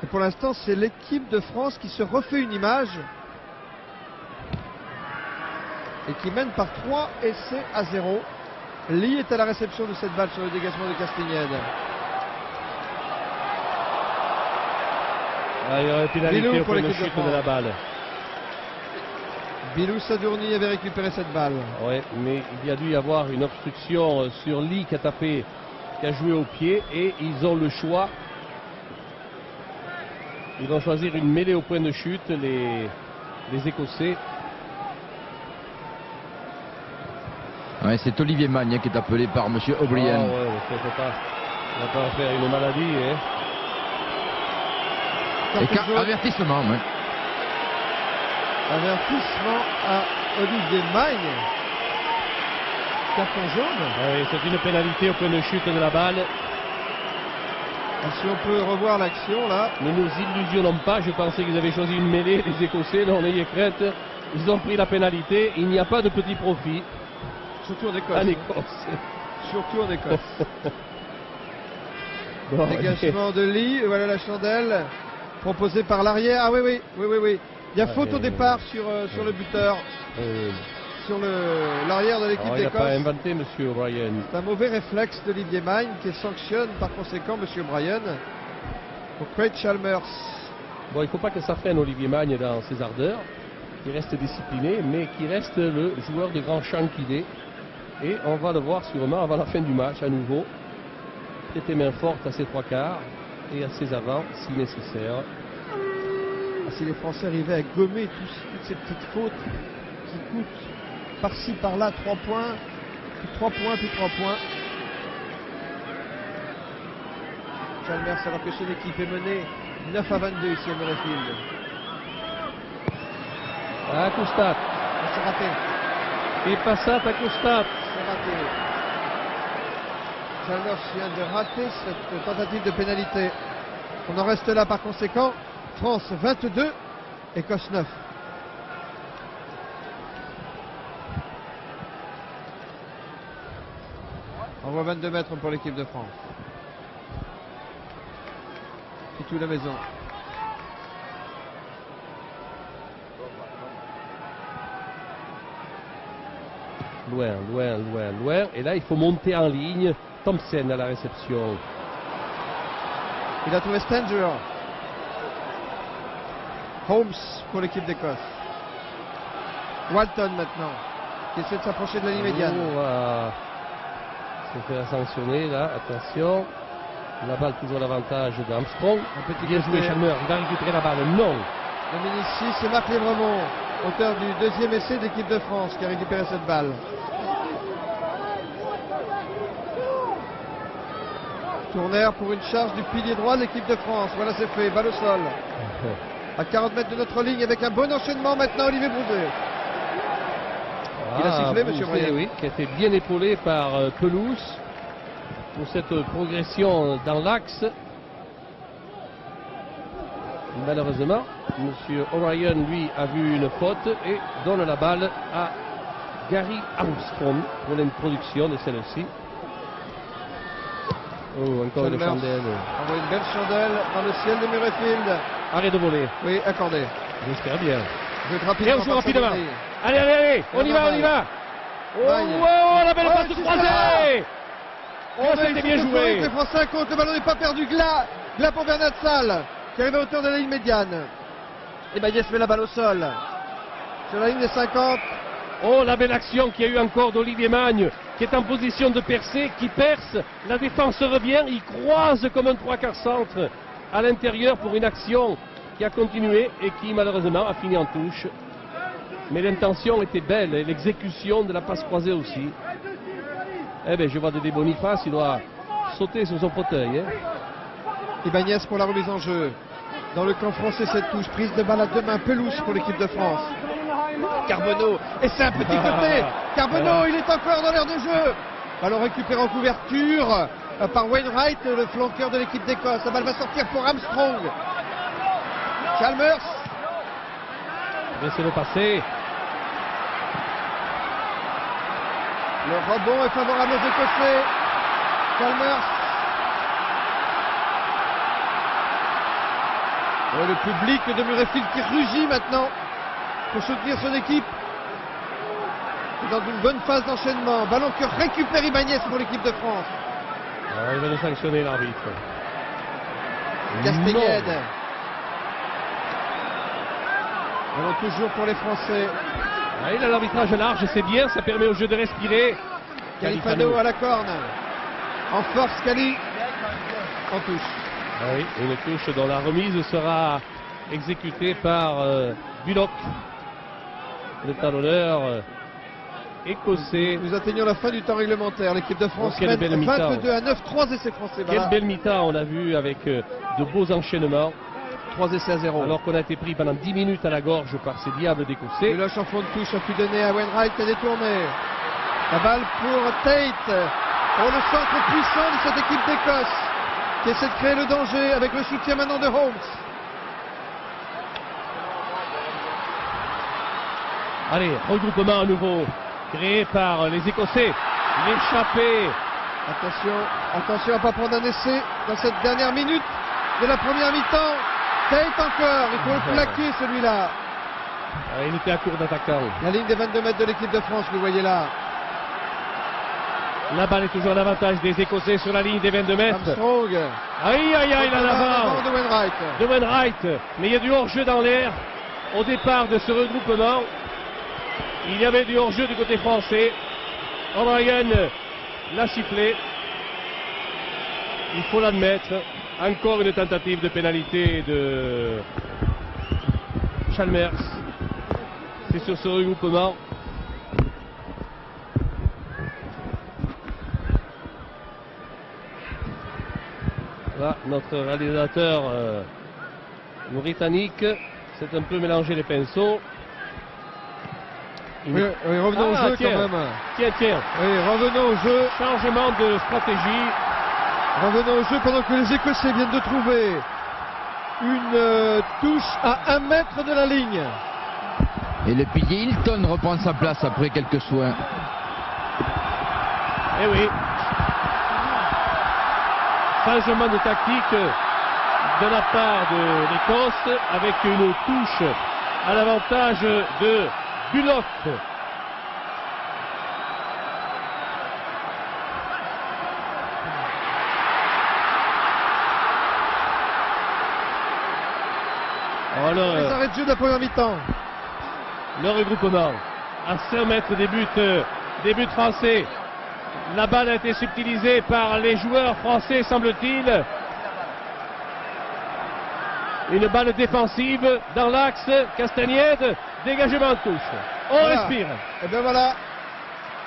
Et pour l'instant, c'est l'équipe de France qui se refait une image et qui mène par 3 essais à 0. Lee est à la réception de cette balle sur le dégagement de Castagnède. Ah, il y aurait pénalité Bilou au pour point de l'équipe de chute France. de la balle. Bilou Sadourny avait récupéré cette balle. Ouais, mais il y a dû y avoir une obstruction sur Lee qui a tapé, qui a joué au pied, et ils ont le choix. Ils vont choisir une mêlée au point de chute, les Écossais. Ouais, c'est Olivier Magne qui est appelé par M. O'Brien. Ah ouais, mais faut pas, on va pas en faire une maladie. Hein. Et Carton jaune. avertissement. Ouais. Avertissement à Olivier Magne. Carton jaune. Ouais, c'est une pénalité au point de chute de la balle. Si on peut revoir l'action là. Ne nous illusionnons pas, je pensais qu'ils avaient choisi une mêlée, les Écossais, non, n'ayez crainte. Ils ont pris la pénalité, il n'y a pas de petit profit Surtout en Écosse. en Écosse. Surtout en Écosse. Bon, Dégagement de Lee. Et voilà la chandelle. Proposée par l'arrière. Ah oui. Il y a faute au départ sur le buteur, sur l'arrière de l'équipe il n'a pas d'Écosse. inventé, monsieur O'Brien. C'est un mauvais réflexe d'Olivier Magne qui sanctionne par conséquent monsieur O'Brien pour Craig Chalmers. Bon, il ne faut pas que ça freine Olivier Magne dans ses ardeurs, qui reste discipliné, mais qui reste le joueur de grand champ qu'il est. Et on va le voir sûrement avant la fin du match à nouveau. Prêter main forte à ses trois quarts et à ses avants si nécessaire. Ah, si les Français arrivaient à gommer toutes ces petites fautes qui coûtent par-ci par-là 3 points, puis 3 points, puis 3 points. Chalmers alors que son équipe est menée 9 à 22 ici à Murrayfield. À Coustat. C'est raté. Et Passat à Coustat. C'est raté. Chalmers vient de rater cette tentative de pénalité. On en reste là par conséquent. France 22, Écosse 9. On voit 22 mètres pour l'équipe de France. C'est tout la maison. Loin, loin, loin, loin. Et là, il faut monter en ligne. Thompson à la réception. Il a trouvé Stanger. Holmes pour l'équipe d'Écosse. Walton maintenant, qui essaie de s'approcher de la ligne médiane. Se fait sanctionner là, attention. La balle toujours l'avantage d'Armstrong. Un petit Bien joué Chalmers, il va récupérer la balle. Non. Dominique 6, c'est Marc Lévremont, auteur du deuxième essai de l'équipe de France, qui a récupéré cette balle. Tournaire pour une charge du pilier droit de l'équipe de France. Voilà, c'est fait, balle au sol. À 40 mètres de notre ligne avec un bon enchaînement maintenant, Olivier Brouzet. Il a sifflé, monsieur Brouzet, oui, qui a été bien épaulé par Pelouse pour cette progression dans l'axe. Malheureusement, monsieur O'Brien, lui, a vu une faute et donne la balle à Gary Armstrong pour l'introduction de celle-ci. Oh, encore une chandelle. Envoie une belle chandelle dans le ciel de Murrayfield. Arrêt de voler. Oui, accordé. J'espère bien. Et on joue rapidement. Allez, allez, allez, on y va, on y va. Oh, la belle passe croisée. Oh, c'était bien joué. Les Français comptent, le ballon n'est pas perdu. Glas pour Bernard Salle, qui arrive à hauteur de la ligne médiane. Et Magnès met la balle au sol. Sur la ligne des 50. Oh, la belle action qu'il y a eu encore d'Olivier Magne, qui est en position de percer, qui perce. La défense revient, il croise comme un 3/4 centre à l'intérieur pour une action qui a continué et qui malheureusement a fini en touche. Mais l'intention était belle et l'exécution de la passe croisée aussi. Eh bien, je vois Dédé Boniface, il doit sauter sur son fauteuil. Ibanez pour la remise en jeu. Dans le camp français, cette touche, prise de balle à deux mains, Pelouse pour l'équipe de France. Carbonneau, et c'est un petit côté. Carbonneau, il est encore dans l'air de jeu. Ballon récupéré en couverture par Wainwright, le flanqueur de l'équipe d'Écosse. La balle va sortir pour Armstrong. Chalmers. Laissez-le passer. Le rebond est favorable aux Écossais. Chalmers. Et le public de Murrayfield qui rugit maintenant pour soutenir son équipe. Dans une bonne phase d'enchaînement. Ballon que récupère Ibanez pour l'équipe de France. Il va nous sanctionner l'arbitre. Castagnède. Ballon toujours pour les Français. Il a l'arbitrage large, c'est bien, ça permet au jeu de respirer. Califano à la corne. En force, Cali. En touche. Oui, une touche dont la remise sera exécutée par Bullock, le talonneur écossais. Nous atteignons la fin du temps réglementaire. L'équipe de France mène 22 à 9, 3 essais français. Quelle belle mi-temps on a vu avec de beaux enchaînements. 3 essais à 0. Alors qu'on a été pris pendant 10 minutes à la gorge par ces diables d'Écossais. Le lâche en fond de touche a pu donner à Wainwright qui a détourné. La balle pour Tate. Pour le centre puissant de cette équipe d'Écosse qui essaie de créer le danger avec le soutien maintenant de Holmes. Allez, regroupement à nouveau créé par les Écossais. L'échappée. Attention à ne pas prendre un essai dans cette dernière minute de la première mi-temps. Tate encore, il faut le plaquer celui-là. Il était à court d'attaquant. La ligne des 22 mètres de l'équipe de France, vous voyez là. La balle est toujours à l'avantage des Écossais sur la ligne des 22 mètres. Armstrong. Aïe, aïe, aïe, là, là-bas. De Wainwright. De Wainwright. Mais il y a du hors-jeu dans l'air. Au départ de ce regroupement, il y avait du hors-jeu du côté français. O'Brien l'a sifflé. Il faut l'admettre. Encore une tentative de pénalité de Chalmers. C'est sur ce regroupement. Là, notre réalisateur britannique s'est un peu mélangé les pinceaux. Oui, revenons au jeu quand même. Tiens. Oui, revenons au jeu. Changement de stratégie. Revenons au jeu pendant que les Écossais viennent de trouver une touche à 1 mètre de la ligne. Et le pilier Hilton reprend sa place après quelques soins. Eh oui. Changement de tactique de la part de l'Écosse avec une touche à l'avantage de Bullock. Les arrêts de jeu de la première mi-temps. Le regroupement à 5 mètres des buts français. La balle a été subtilisée par les joueurs français, semble-t-il. Une balle défensive dans l'axe. Castagnède, dégagement de touche. On respire. Et bien voilà,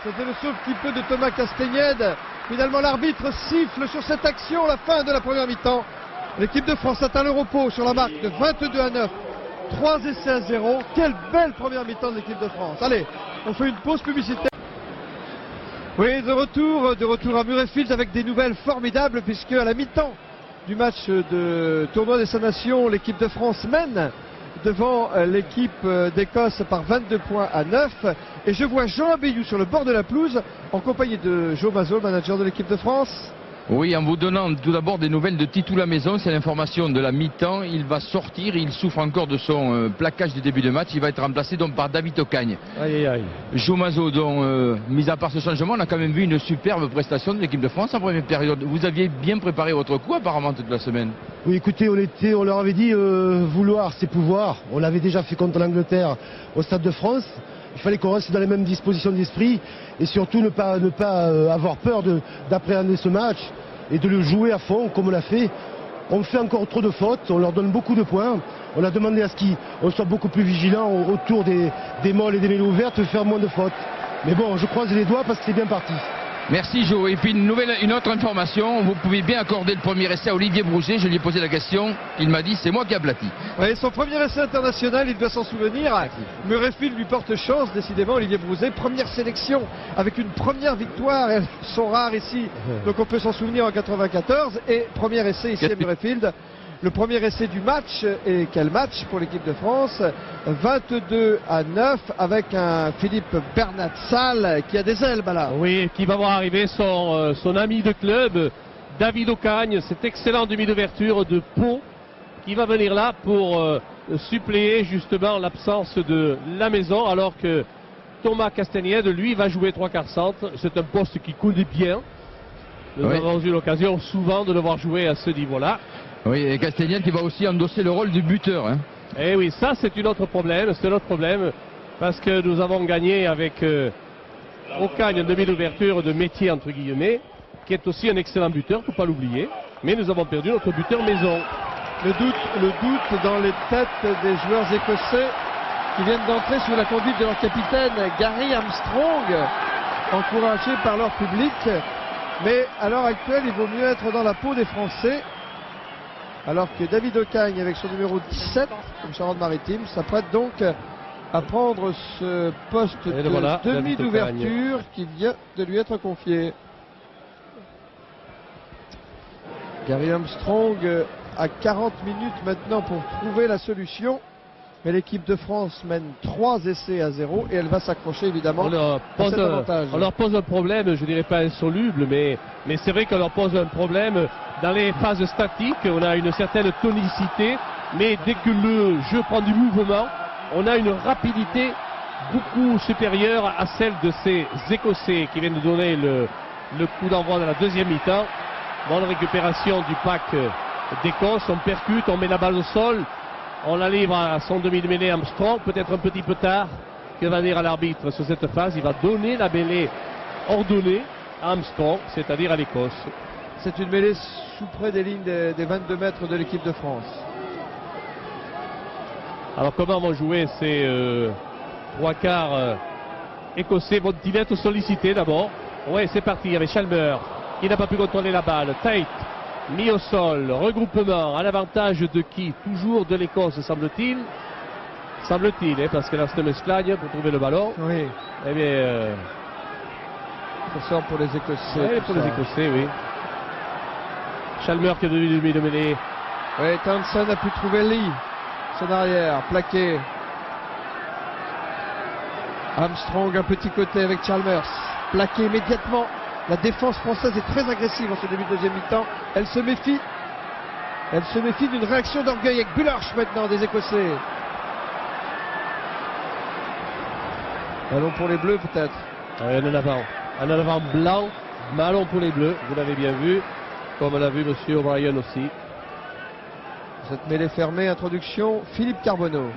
c'était le sauve petit peu de Thomas Castagnède. Finalement, l'arbitre siffle sur cette action la fin de la première mi-temps. L'équipe de France atteint le repos sur la marque de 22-9. 3 essais à 0. Quelle belle première mi-temps de l'équipe de France. Allez, on fait une pause publicitaire. Oui, de retour à Murrayfield avec des nouvelles formidables puisque à la mi-temps du match de tournoi des 5 Nations, l'équipe de France mène devant l'équipe d'Écosse par 22 points à 9. Et je vois Jean Abeyou sur le bord de la pelouse en compagnie de Joe Mazot, manager de l'équipe de France. Oui, en vous donnant tout d'abord des nouvelles de Titou Lamaison, c'est l'information de la mi-temps. Il va sortir, il souffre encore de son plaquage du début de match. Il va être remplacé donc par David Ocagne. Aïe. Joe Mazot, dont, mis à part ce changement, on a quand même vu une superbe prestation de l'équipe de France en première période. Vous aviez bien préparé votre coup apparemment toute la semaine. Oui, écoutez, on leur avait dit vouloir, c'est pouvoir. On l'avait déjà fait contre l'Angleterre au Stade de France. Il fallait qu'on reste dans les mêmes dispositions d'esprit et surtout ne pas avoir peur d'appréhender ce match et de le jouer à fond comme on l'a fait. On fait encore trop de fautes, on leur donne beaucoup de points. On a demandé à ce qu'on soit beaucoup plus vigilant autour des molles et des mêlées ouvertes, faire moins de fautes. Mais bon, je croise les doigts parce que c'est bien parti. Merci Joe. Et puis une autre information, vous pouvez bien accorder le premier essai à Olivier Brouget. Je lui ai posé la question, il m'a dit c'est moi qui aplati. Oui, son premier essai international, il doit s'en souvenir. Murrayfield lui porte chance, décidément, Olivier Brouget. Première sélection avec une première victoire. Elles sont rares ici, donc on peut s'en souvenir en 94. Et premier essai ici à Murrayfield. Le premier essai du match, et quel match pour l'équipe de France, 22-9 avec un Philippe Bernatsal qui a des ailes là. Oui, qui va voir arriver son ami de club, David Ocagne, cet excellent demi d'ouverture de Pau, qui va venir là pour suppléer justement l'absence de Lamaison, alors que Thomas Castagnède, lui, va jouer 3/4 centre. C'est un poste qui connaît bien. Nous avons eu l'occasion souvent de le voir jouer à ce niveau-là. Oui, et Castagnède qui va aussi endosser le rôle du buteur. Hein. Eh oui, ça c'est un autre problème, parce que nous avons gagné avec Ocagne, un demi d'ouverture de métier entre guillemets, qui est aussi un excellent buteur, faut pas l'oublier, mais nous avons perdu notre buteur maison. Le doute dans les têtes des joueurs écossais qui viennent d'entrer sous la conduite de leur capitaine Gary Armstrong, encouragés par leur public, mais à l'heure actuelle il vaut mieux être dans la peau des Français. Alors que David Ocagne, avec son numéro 17, comme Charente-Maritime, s'apprête donc à prendre ce poste de demi d'ouverture qui vient de lui être confié. Gary Armstrong a 40 minutes maintenant pour trouver la solution. Mais l'équipe de France mène 3 essais à 0 et elle va s'accrocher évidemment à cet avantage. On leur pose un problème, je dirais pas insoluble, mais c'est vrai qu'on leur pose un problème dans les phases statiques. On a une certaine tonicité, mais dès que le jeu prend du mouvement, on a une rapidité beaucoup supérieure à celle de ces Écossais qui viennent de donner le coup d'envoi dans la deuxième mi-temps. Bonne récupération du pack d'Écosse, on percute, on met la balle au sol, on la livre à son demi de mêlée Armstrong, peut-être un petit peu tard. Que va dire à l'arbitre sur cette phase? Il va donner la mêlée ordonnée à Armstrong, c'est-à-dire à l'Écosse. C'est une mêlée sous près des lignes des 22 mètres de l'équipe de France. Alors comment vont jouer ces trois quarts écossais? Vont-ils être sollicités d'abord? Oui, c'est parti avec Chalmer qui n'a pas pu contrôler la balle. Tate mis au sol, regroupement à l'avantage de qui? Toujours de l'Écosse, semble-t-il. Semble-t-il, parce que là c'est Mesclagne pour trouver le ballon. Oui. Eh bien, ça sort pour les Écossais. Oui, pour les Écossais, oui. Chalmer qui a devenu demi de mêlée. Oui, Townsend a pu trouver Lee, son arrière, plaqué. Armstrong un petit côté avec Chalmers, plaqué immédiatement. La défense française est très agressive en ce début de deuxième mi-temps. Elle se méfie d'une réaction d'orgueil avec Bullarch maintenant des Écossais. Ballon pour les Bleus peut-être. Un en avant blanc, ballon pour les Bleus, vous l'avez bien vu, comme l'a vu M. O'Brien aussi. Cette mêlée fermée, introduction, Philippe Carbonneau.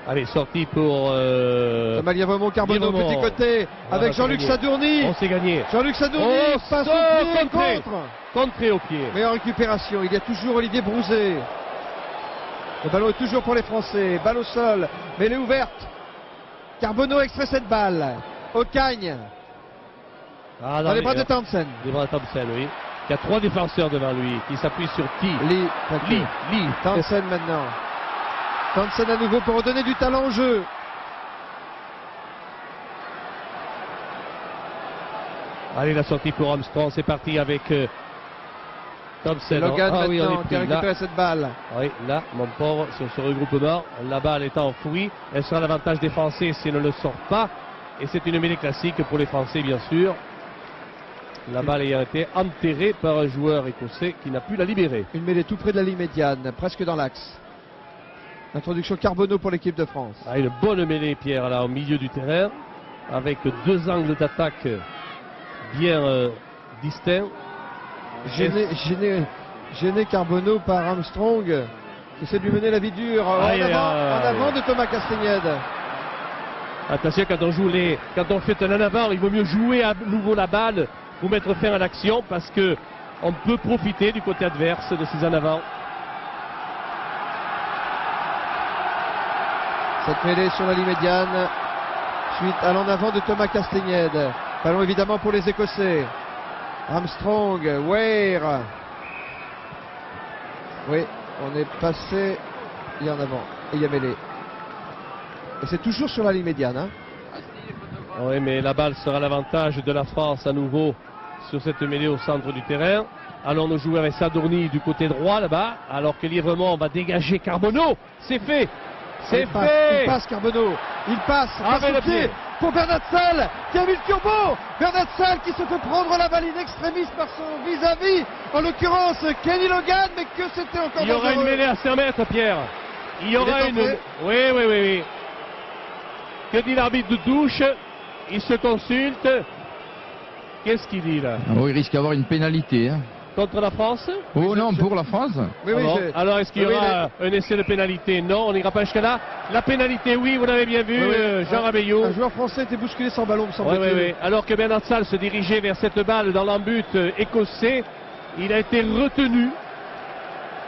Allez, sortie pour Thomas Lièvremont, Carbonneau, Lièvremont. petit côté, avec Jean-Luc Sadourny. On s'est gagné. Jean-Luc Sadourny passe au pied, contre. Contré au pied. Meilleure récupération, il y a toujours Olivier Brouzet. Le ballon est toujours pour les Français. Balle au sol, mêlée ouverte. Carbonneau extrait cette balle. Ocagne. Dans les bras de Townsend. Les bras de Townsend, oui. Il y a trois défenseurs devant lui qui s'appuient sur Lee. Townsend maintenant. Townsend à nouveau pour redonner du talent au jeu. Allez, la sortie pour Armstrong, c'est parti avec Townsend. Logan maintenant oui, qui a récupéré cette balle. Oui, là, mon pauvre, sur ce regroupement, la balle est enfouie. Elle sera l'avantage des Français s'ils ne le sortent pas. Et c'est une mêlée classique pour les Français, bien sûr. La balle ayant été enterrée par un joueur écossais qui n'a pu la libérer. Une mêlée tout près de la ligne médiane, presque dans l'axe. Introduction Carbonneau pour l'équipe de France. Une bonne mêlée, Pierre, là, au milieu du terrain, avec deux angles d'attaque bien distincts. Gêné Carbonneau par Armstrong, qui essaie de lui mener la vie dure. En avant de Thomas Castagnède. Attention, quand on fait un en avant, il vaut mieux jouer à nouveau la balle pour mettre fin à l'action, parce que on peut profiter du côté adverse de ces en avant. Cette mêlée sur la ligne médiane, suite à l'en avant de Thomas Castagnède. Ballon évidemment pour les Écossais. Armstrong, Weir. Oui, on est passé. Il y a en avant. Et il y a mêlée. Et c'est toujours sur la ligne médiane. Hein. Oui, mais la balle sera l'avantage de la France à nouveau sur cette mêlée au centre du terrain. Allons nous jouer avec Sadourny du côté droit là-bas, alors que Lièvremont va dégager Carbonneau. C'est fait. C'est fait. Il passe Carbonneau. Il passe. Avec le pied pour Bernat Salle qui a mis le turbo. Bernat Salle qui se fait prendre la balle in extremis par son vis-à-vis. En l'occurrence Kenny Logan, mais que c'était encore Il y aura dangereux. une mêlée à 5 mètres, Pierre. Il y aura une. Oui. Que dit l'arbitre de touche? Il se consulte. Qu'est-ce qu'il dit là? Oh, il risque d'avoir une pénalité. Hein. Contre la France? Oh non, pour la France. Oui, alors est-ce qu'il y aura un essai de pénalité? Non, on n'ira pas jusqu'à là. La pénalité, oui, vous l'avez bien vu, Jean Rabeillot. Un joueur français était bousculé sans ballon, me semble-t-il. Oui. Alors que Bernat Salle se dirigeait vers cette balle dans l'embut écossais, il a été retenu.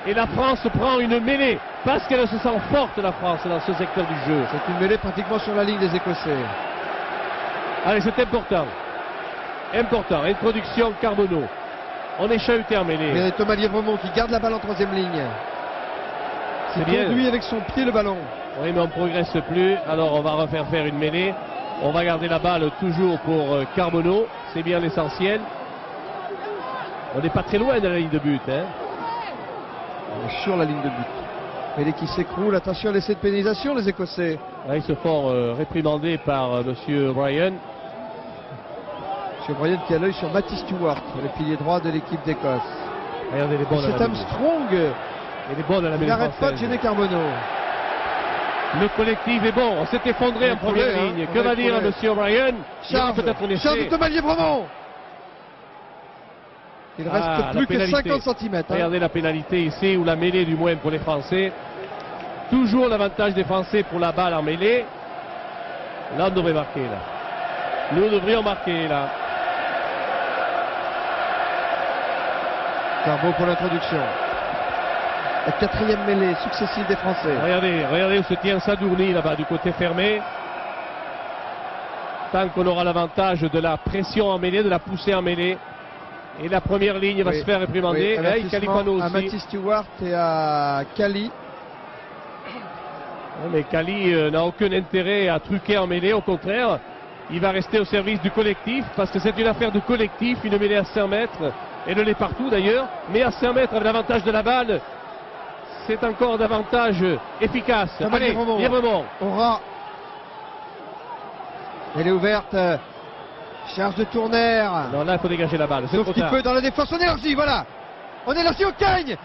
Et la France prend une mêlée parce qu'elle se sent forte, la France, dans ce secteur du jeu. C'est une mêlée pratiquement sur la ligne des Écossais. Allez, c'est important. Introduction Carbonneau. On est chahuté en mêlée. Et Thomas Lièvremont qui garde la balle en troisième ligne. C'est bien. Conduit avec son pied le ballon. Oui, mais on ne progresse plus. Alors on va refaire faire une mêlée. On va garder la balle toujours pour Carbonneau. C'est bien l'essentiel. On n'est pas très loin de la ligne de but. Hein. On est sur la ligne de but. Mêlée qui s'écroule. Attention à l'essai de pénalisation, les Écossais. Ils se font réprimander par M. Bryan. M. Bryan qui a l'œil sur Matty Stewart, le pilier droit de l'équipe d'Écosse. Regardez les bonnes à Cet la Armstrong, Et les bonnes à la il mêlée n'arrête pas de française. gêner Carbonneau. Le collectif est bon, on s'est effondré On en est première trouvé, hein. ligne. On Que est va dire trouvé. M. O'Brien? Il y aura Charge, peut-être un charge de essai. Thomas Lièvremont. Il reste Ah, plus la que pénalité. 50 cm. Regardez la pénalité ici, ou la mêlée du moins pour les Français. Toujours l'avantage des Français pour la balle en mêlée. Là, on devrait marquer, là. Nous devrions marquer, là. Carbo pour l'introduction. La quatrième mêlée successive des Français. Regardez où se tient Sadourny, là-bas, du côté fermé. Tant qu'on aura l'avantage de la pression en mêlée, de la poussée en mêlée. Et la première ligne va Oui. se faire réprimander. Oui, Et avertissement Califano à aussi. Matisse Stewart et à Cali. Mais Cali n'a aucun intérêt à truquer en mêlée, au contraire. Il va rester au service du collectif, parce que c'est une affaire de collectif, une mêlée à 100 mètres. Elle l'est partout d'ailleurs, mais à 100 mètres avec l'avantage de la balle, c'est encore davantage efficace. Thomas Allez, Lièvremont. Aura. Elle est ouverte. Charge de Tournaire. Non, là il faut dégager la balle, c'est Sauf trop qu'il tard. peut dans la défense. On élargit, voilà. On élargit au Cagne.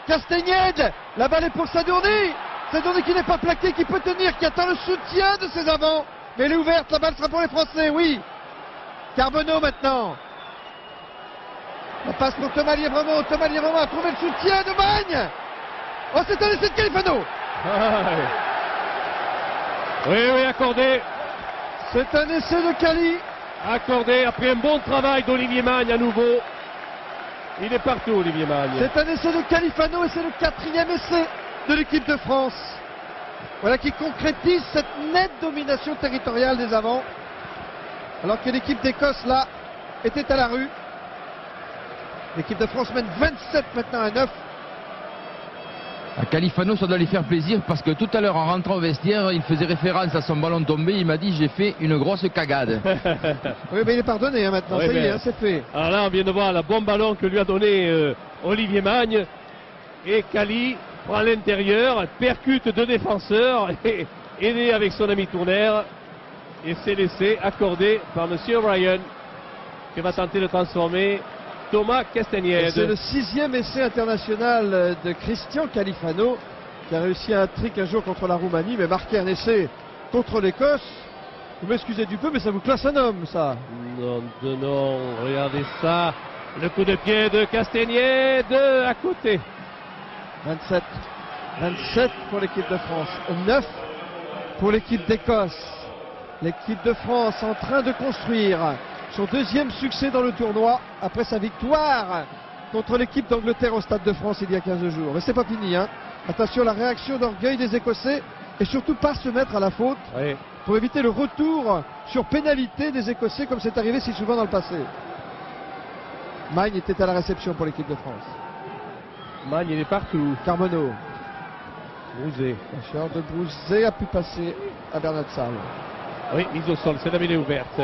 Castagnède. La balle est pour Sadourny. Sadourny qui n'est pas plaqué, qui peut tenir, qui attend le soutien de ses avants. Mais elle est ouverte, la balle sera pour les Français, oui. Carbonneau maintenant. La passe pour Thomas Lièvremont. Thomas Lièvremont a trouvé le soutien de Bagne. Oh, c'est un essai de Califano. Oui, accordé. C'est un essai de Cali. Accordé après un bon travail d'Olivier Magne à nouveau. Il est partout, Olivier Magne. C'est un essai de Califano et c'est le quatrième essai de l'équipe de France. Voilà qui concrétise cette nette domination territoriale des avants. Alors que l'équipe d'Écosse, là, était à la rue. L'équipe de France mène 27 maintenant à 9. À Califano, ça doit lui faire plaisir parce que tout à l'heure, en rentrant au vestiaire, il faisait référence à son ballon tombé. Il m'a dit, j'ai fait une grosse cagade. Oui, mais il est pardonné hein, maintenant. Oui, ça y est, mais- hein, c'est fait. Alors là, on vient de voir le bon ballon que lui a donné Olivier Magne. Et Cali prend l'intérieur, percute deux défenseurs, et aidé avec son ami Tournaire. Et c'est l'essai accordé par M. O'Brien, qui va tenter de transformer Thomas Et c'est Castagnède. le 6e essai international de Christian Califano, qui a réussi un trick un jour contre la Roumanie, mais marqué un essai contre l'Écosse. Vous m'excusez du peu, mais ça vous classe un homme, ça. Non, regardez ça. Le coup de pied de Castagnède à côté. 27. 27 pour l'équipe de France. 9 pour l'équipe d'Écosse. L'équipe de France en train de construire son deuxième succès dans le tournoi après sa victoire contre l'équipe d'Angleterre au Stade de France il y a 15 jours. Mais c'est pas fini, hein. Attention à la réaction d'orgueil des Écossais et surtout pas se mettre à la faute Oui. pour éviter le retour sur pénalité des Écossais comme c'est arrivé si souvent dans le passé. Magne était à la réception pour l'équipe de France. Magne, il est partout. Carbonneau. Brousé. La chance de Brousset a pu passer à Bernard Salle. Oui, mise au sol, c'est la mêlée ouverte.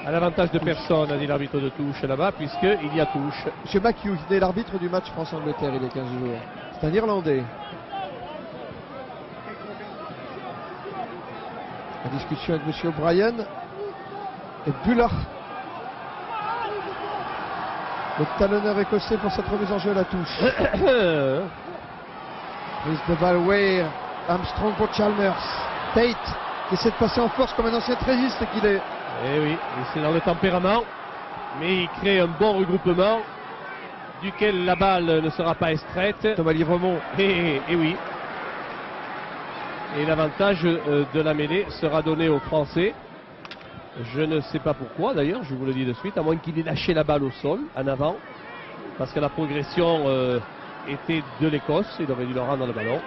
À l'avantage de personne, a dit l'arbitre de touche là-bas, puisqu'il y a touche. Monsieur McHugh, il est l'arbitre du match France-Angleterre il y a 15 jours. C'est un Irlandais. La discussion avec Monsieur O'Brien et Buller. Le talonneur écossais pour cette remise en jeu à la touche. Prise de balle Weir. Armstrong pour Chalmers. Tate qui essaie de passer en force comme un ancien trésiste qu'il est. Eh oui, c'est dans le tempérament, mais il crée un bon regroupement, duquel la balle ne sera pas extraite. Thomas Lièvremont. Et oui. Et l'avantage de la mêlée sera donné aux Français. Je ne sais pas pourquoi d'ailleurs, je vous le dis de suite, à moins qu'il ait lâché la balle au sol, en avant, parce que la progression était de l'Écosse, il aurait dû leur rendre le ballon.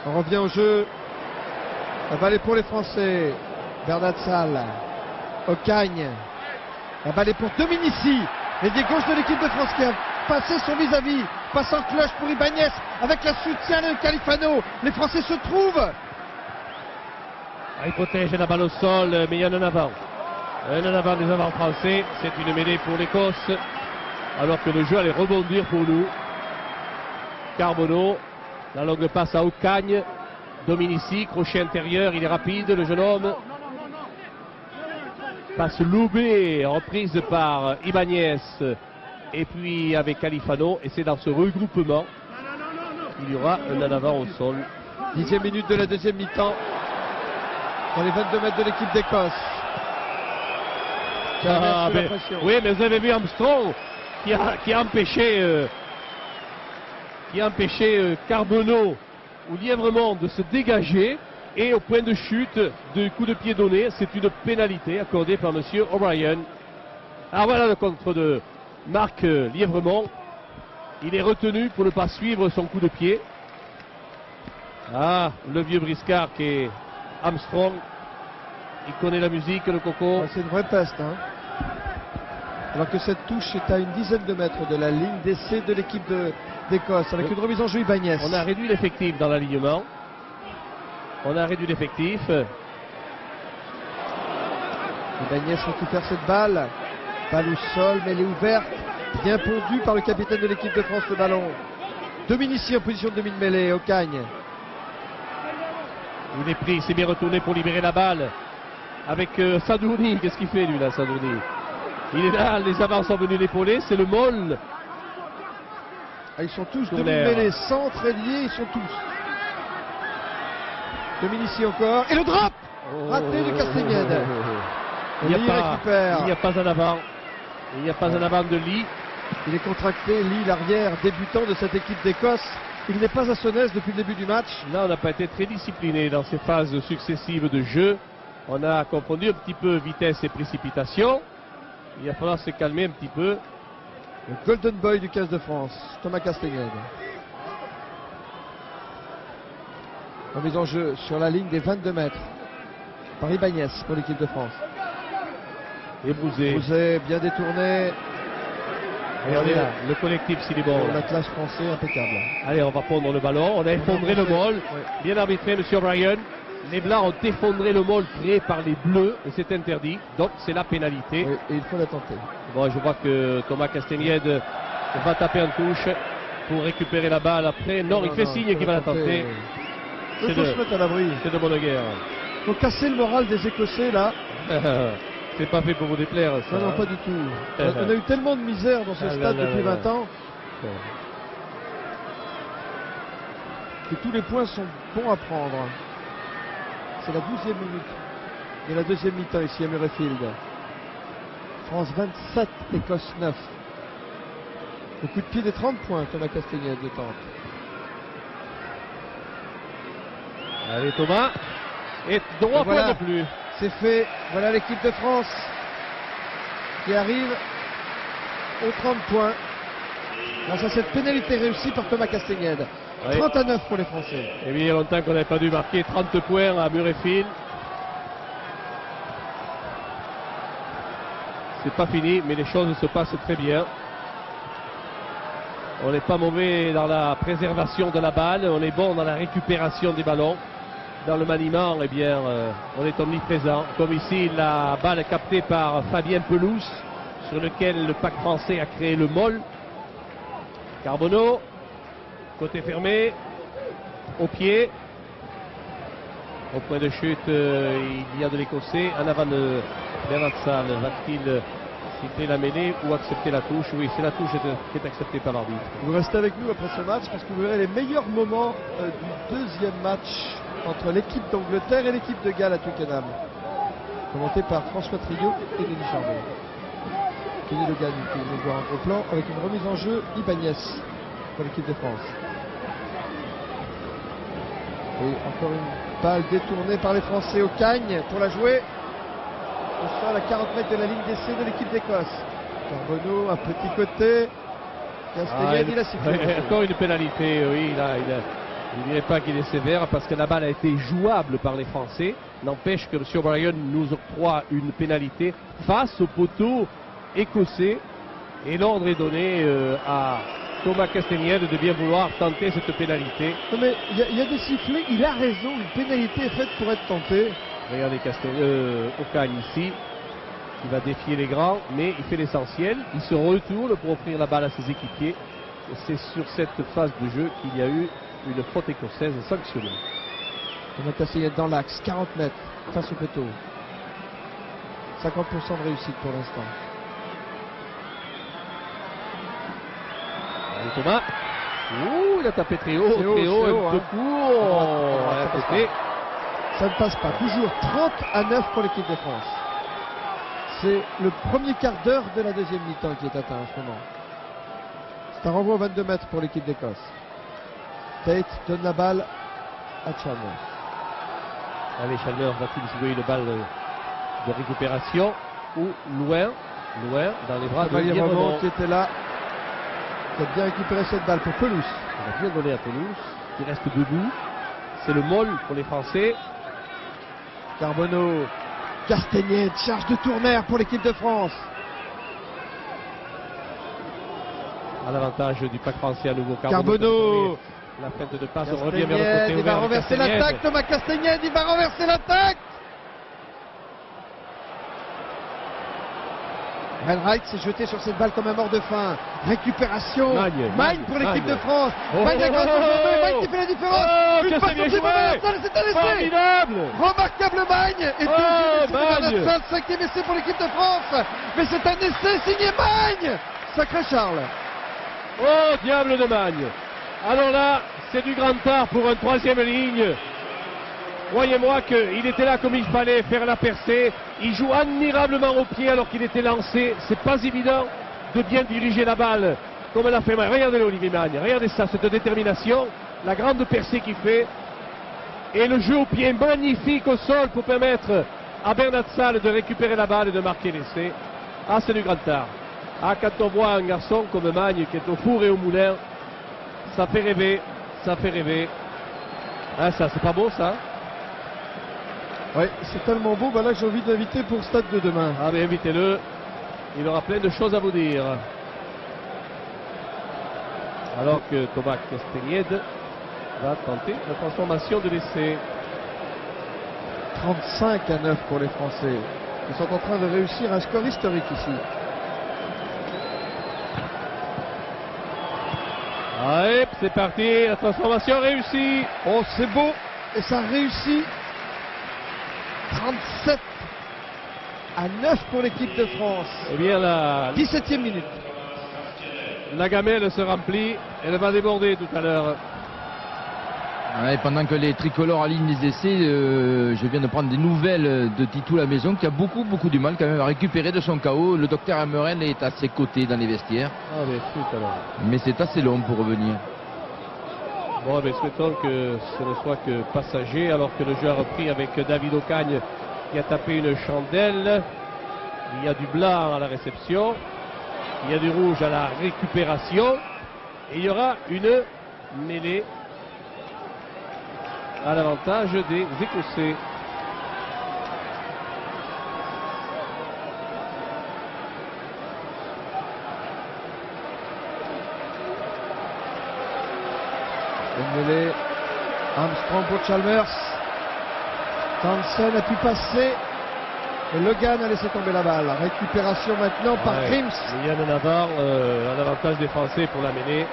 On revient au jeu. La balle est pour les Français. Bernard Salle. Ocagne. La balle est pour Dominici. L'ailier gauche de l'équipe de France qui a passé son vis-à-vis. Passe en cloche pour Ibanez avec le soutien de Califano. Les Français se trouvent. Ah, il protège la balle au sol, mais il y en a un avant. Un en avant des avants français. C'est une mêlée pour l'Écosse, alors que le jeu allait rebondir pour nous. Carbonneau. La longue passe à Ocagne. Dominici, crochet intérieur, il est rapide, le jeune homme. Passe loubée, reprise par Ibanez. et puis avec Califano, et c'est dans ce regroupement qu'il y aura un en avant au sol. 10e minute de la deuxième mi-temps. Dans les 22 mètres de l'équipe d'Écosse. Oui, mais vous avez vu Armstrong qui a empêché Carbonneau ou Lièvremont de se dégager, et au point de chute de coup de pied donné, c'est une pénalité accordée par M. O'Brien. Alors voilà le contre de Marc Lièvremont. Il est retenu pour ne pas suivre son coup de pied. Ah, le vieux briscard qui est Armstrong. Il connaît la musique, le coco. Ouais, c'est une vraie peste, hein. Alors que cette touche est à une dizaine de mètres de la ligne d'essai de l'équipe d'Écosse, avec une remise en jeu Ibanez. On a réduit l'effectif dans l'alignement. Ibanez récupère cette balle. Balle au sol, mais elle est ouverte. Bien pondue par le capitaine de l'équipe de France, le ballon. Dominici en position de demi-mêlée, Ocagne. Il est pris, il s'est bien retourné pour libérer la balle. Avec Sadouni, qu'est-ce qu'il fait lui là, Sadouni? Il est là, les avants sont venus l'épauler, c'est le Moll. Ils sont tous demi-mêlés, centre et liés, ils sont tous. Dominici encore, et le drop raté de Castagnède. Il n'y a pas un avant. Il n'y a pas un avant de Lee. Il est contracté, Lee, l'arrière débutant de cette équipe d'Écosse. Il n'est pas à son aise depuis le début du match. Là, on n'a pas été très discipliné dans ces phases successives de jeu. On a confondu un petit peu vitesse et précipitation. Il va falloir se calmer un petit peu. Le Golden Boy du 15 de France, Thomas Castagnède. Remise en jeu sur la ligne des 22 mètres. Par Ibanez pour l'équipe de France. Et Bouzet. Bouzet bien détourné. Regardez là, le collectif s'il est bon. L'attelage français impeccable. Allez, on va prendre le ballon. On a effondré le Moll. Bien arbitré, M. O'Brien. Les Blancs ont effondré le Moll créé par les Bleus et c'est interdit. Donc c'est la pénalité. Oui, et il faut la tenter. Bon, je vois que Thomas Castagnède va taper en touche pour récupérer la balle après. Non, il fait signe qu'il va la tenter. Il faut se mettre à l'abri. C'est de bonne guerre. Il faut casser le moral des Écossais là. C'est pas fait pour vous déplaire, ça. Non, pas du tout. On a eu tellement de misère dans ce stade depuis 20 ans que tous les points sont bons à prendre. C'est la 12e minute de la deuxième mi-temps ici à Murrayfield. France 27, Écosse 9. Au coup de pied des 30 points, Thomas Castagnède de tente. Allez Thomas. Et droit point de plus. C'est fait. Voilà l'équipe de France qui arrive aux 30 points grâce à cette pénalité réussie par Thomas Castagnède. 30-9 pour les Français. Et bien il y a longtemps qu'on n'avait pas dû marquer 30 points à Murrayfield. C'est pas fini, mais les choses se passent très bien. On n'est pas mauvais dans la préservation de la balle, on est bon dans la récupération des ballons. Dans le maniement, eh bien, on est omniprésent. Comme ici, la balle est captée par Fabien Pelouse, sur lequel le pack français a créé le Moll. Carbonneau, côté fermé, au pied. Au point de chute, il y a de l'Écossais. En avant de Bernard Salle, va-t-il siffler la mêlée ou accepter la touche? Oui, c'est la touche qui est acceptée par l'arbitre. Vous restez avec nous après ce match parce que vous verrez les meilleurs moments du deuxième match entre l'équipe d'Angleterre et l'équipe de Galles à Twickenham. Commenté par François Triot et Denis Charbon. Kenny Le Gall qui est voir un gros plan avec une remise en jeu Ibanez pour l'équipe de France. Et encore une balle détournée par les Français au Cagne pour la jouer. Au sol à 40 mètres de la ligne d'essai de l'équipe d'Écosse. Carbonneau, un petit côté. Castagnède, il a sifflé. Encore une pénalité, oui, je ne dirais pas qu'il est sévère parce que la balle a été jouable par les Français. N'empêche que M. O'Brien nous octroie une pénalité face au poteau écossais. Et l'ordre est donné à Thomas Castagnède de bien vouloir tenter cette pénalité. Non mais il y a des sifflets, il a raison, une pénalité est faite pour être tentée. Regardez Ocagne ici, qui va défier les grands, mais il fait l'essentiel. Il se retourne pour offrir la balle à ses équipiers. C'est sur cette phase de jeu qu'il y a eu une faute écossaise sanctionnée. Thomas Castagnède dans l'axe, 40 mètres face au poteau. 50% de réussite pour l'instant. Allez, Thomas. Ouh, il a tapé très haut, C'est haut, très haut, c'est un haut, peu hein. court. Ça passe Arrêtez. Ça ne passe pas. Toujours 30-9 pour l'équipe de France. C'est le premier quart d'heure de la deuxième mi-temps qui est atteint en ce moment. C'est un renvoi au 22 mètres pour l'équipe d'Écosse. Tate donne la balle à Chalmers. Allez, Chalmers va-t-il jouer une balle de récupération ou loin, dans les bras de Chevalier Guillermo. Roman qui était là, qui a bien récupéré cette balle pour Pelouse. On va bien donner à Toulouse, qui reste debout. C'est le molle pour les Français. Carbonneau, Castagnette, charge de Tournaire pour l'équipe de France. À l'avantage du pack français à nouveau. Carbonneau, La fête de passe, on revient vers le Castagnette, côté il va ouvert de renverser Castagnette. l'attaque. Thomas Castagnette, il va renverser l'attaque. Renwright s'est jeté sur cette balle comme un mort de faim. Récupération. Magne pour l'équipe de France. Magne qui fait la différence. Oh, Une que passe c'est bien sur joué. c'est un essai. Formidable. Remarquable Magne. Et Magne. 5e essai pour l'équipe de France. Mais c'est un essai signé Magne. Sacré Charles. Oh, diable de Magne. Alors là, c'est du grand art pour une troisième ligne. Croyez-moi qu'il était là comme il fallait faire la percée. Il joue admirablement au pied alors qu'il était lancé. C'est pas évident de bien diriger la balle comme elle a fait. Regardez Olivier Magne, regardez ça, cette détermination, la grande percée qu'il fait. Et le jeu au pied magnifique au sol pour permettre à Bernat Salle de récupérer la balle et de marquer l'essai. Ah, c'est du grand art. Ah, quand on voit un garçon comme Magne qui est au four et au moulin, ça fait rêver, ça fait rêver. Ah, ça, c'est pas beau ça? Oui, c'est tellement beau, là que j'ai envie de l'inviter pour Stade de demain. Ah mais invitez-le, il aura plein de choses à vous dire. Alors que Thomas Castagnette va tenter la transformation de l'essai. 35-9 pour les Français. Ils sont en train de réussir un score historique ici. Allez, c'est parti, la transformation réussie. Oh, c'est beau, et ça réussit. 37-9 pour l'équipe de France. Eh bien, la 17e minute. gamelle se remplit, elle va déborder tout à l'heure. Ouais, pendant que les tricolores alignent les essais, je viens de prendre des nouvelles de Titou La Maison qui a beaucoup du mal quand même à récupérer de son KO. Le docteur Ameren est à ses côtés dans les vestiaires. Ah mais flûte alors. Mais c'est assez long pour revenir. Bon, mais souhaitons que ce ne soit que passager, alors que le jeu a repris avec David Ocagne qui a tapé une chandelle. Il y a du blanc à la réception, il y a du rouge à la récupération, et il y aura une mêlée à l'avantage des Écossais. Mêlée. Armstrong pour Chalmers. Townsend a pu passer. Et Logan a laissé tomber la balle. Récupération maintenant par Grims. Il y a en avant un avantage des Français pour la mêlée.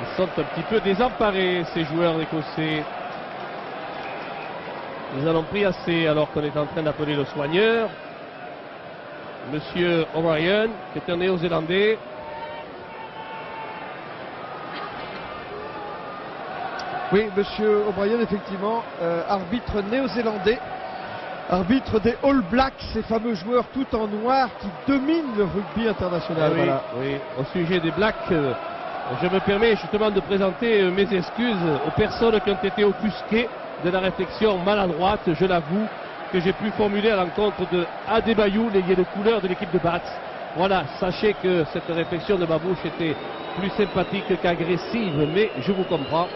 Ils sont un petit peu désemparés, ces joueurs écossais. Nous en avons pris assez alors qu'on est en train d'appeler le soigneur. Monsieur O'Brien, qui est un néo-zélandais. Oui, monsieur O'Brien, effectivement, arbitre néo-zélandais, arbitre des All Blacks, ces fameux joueurs tout en noir qui dominent le rugby international. Oui, Voilà. oui, au sujet des Blacks, je me permets justement de présenter mes excuses aux personnes qui ont été offusquées de la réflexion maladroite, je l'avoue, que j'ai pu formuler à l'encontre de Adebayo, l'ailier de couleur de l'équipe de Bats. Voilà, sachez que cette réflexion de ma bouche était plus sympathique qu'agressive, mais je vous comprends.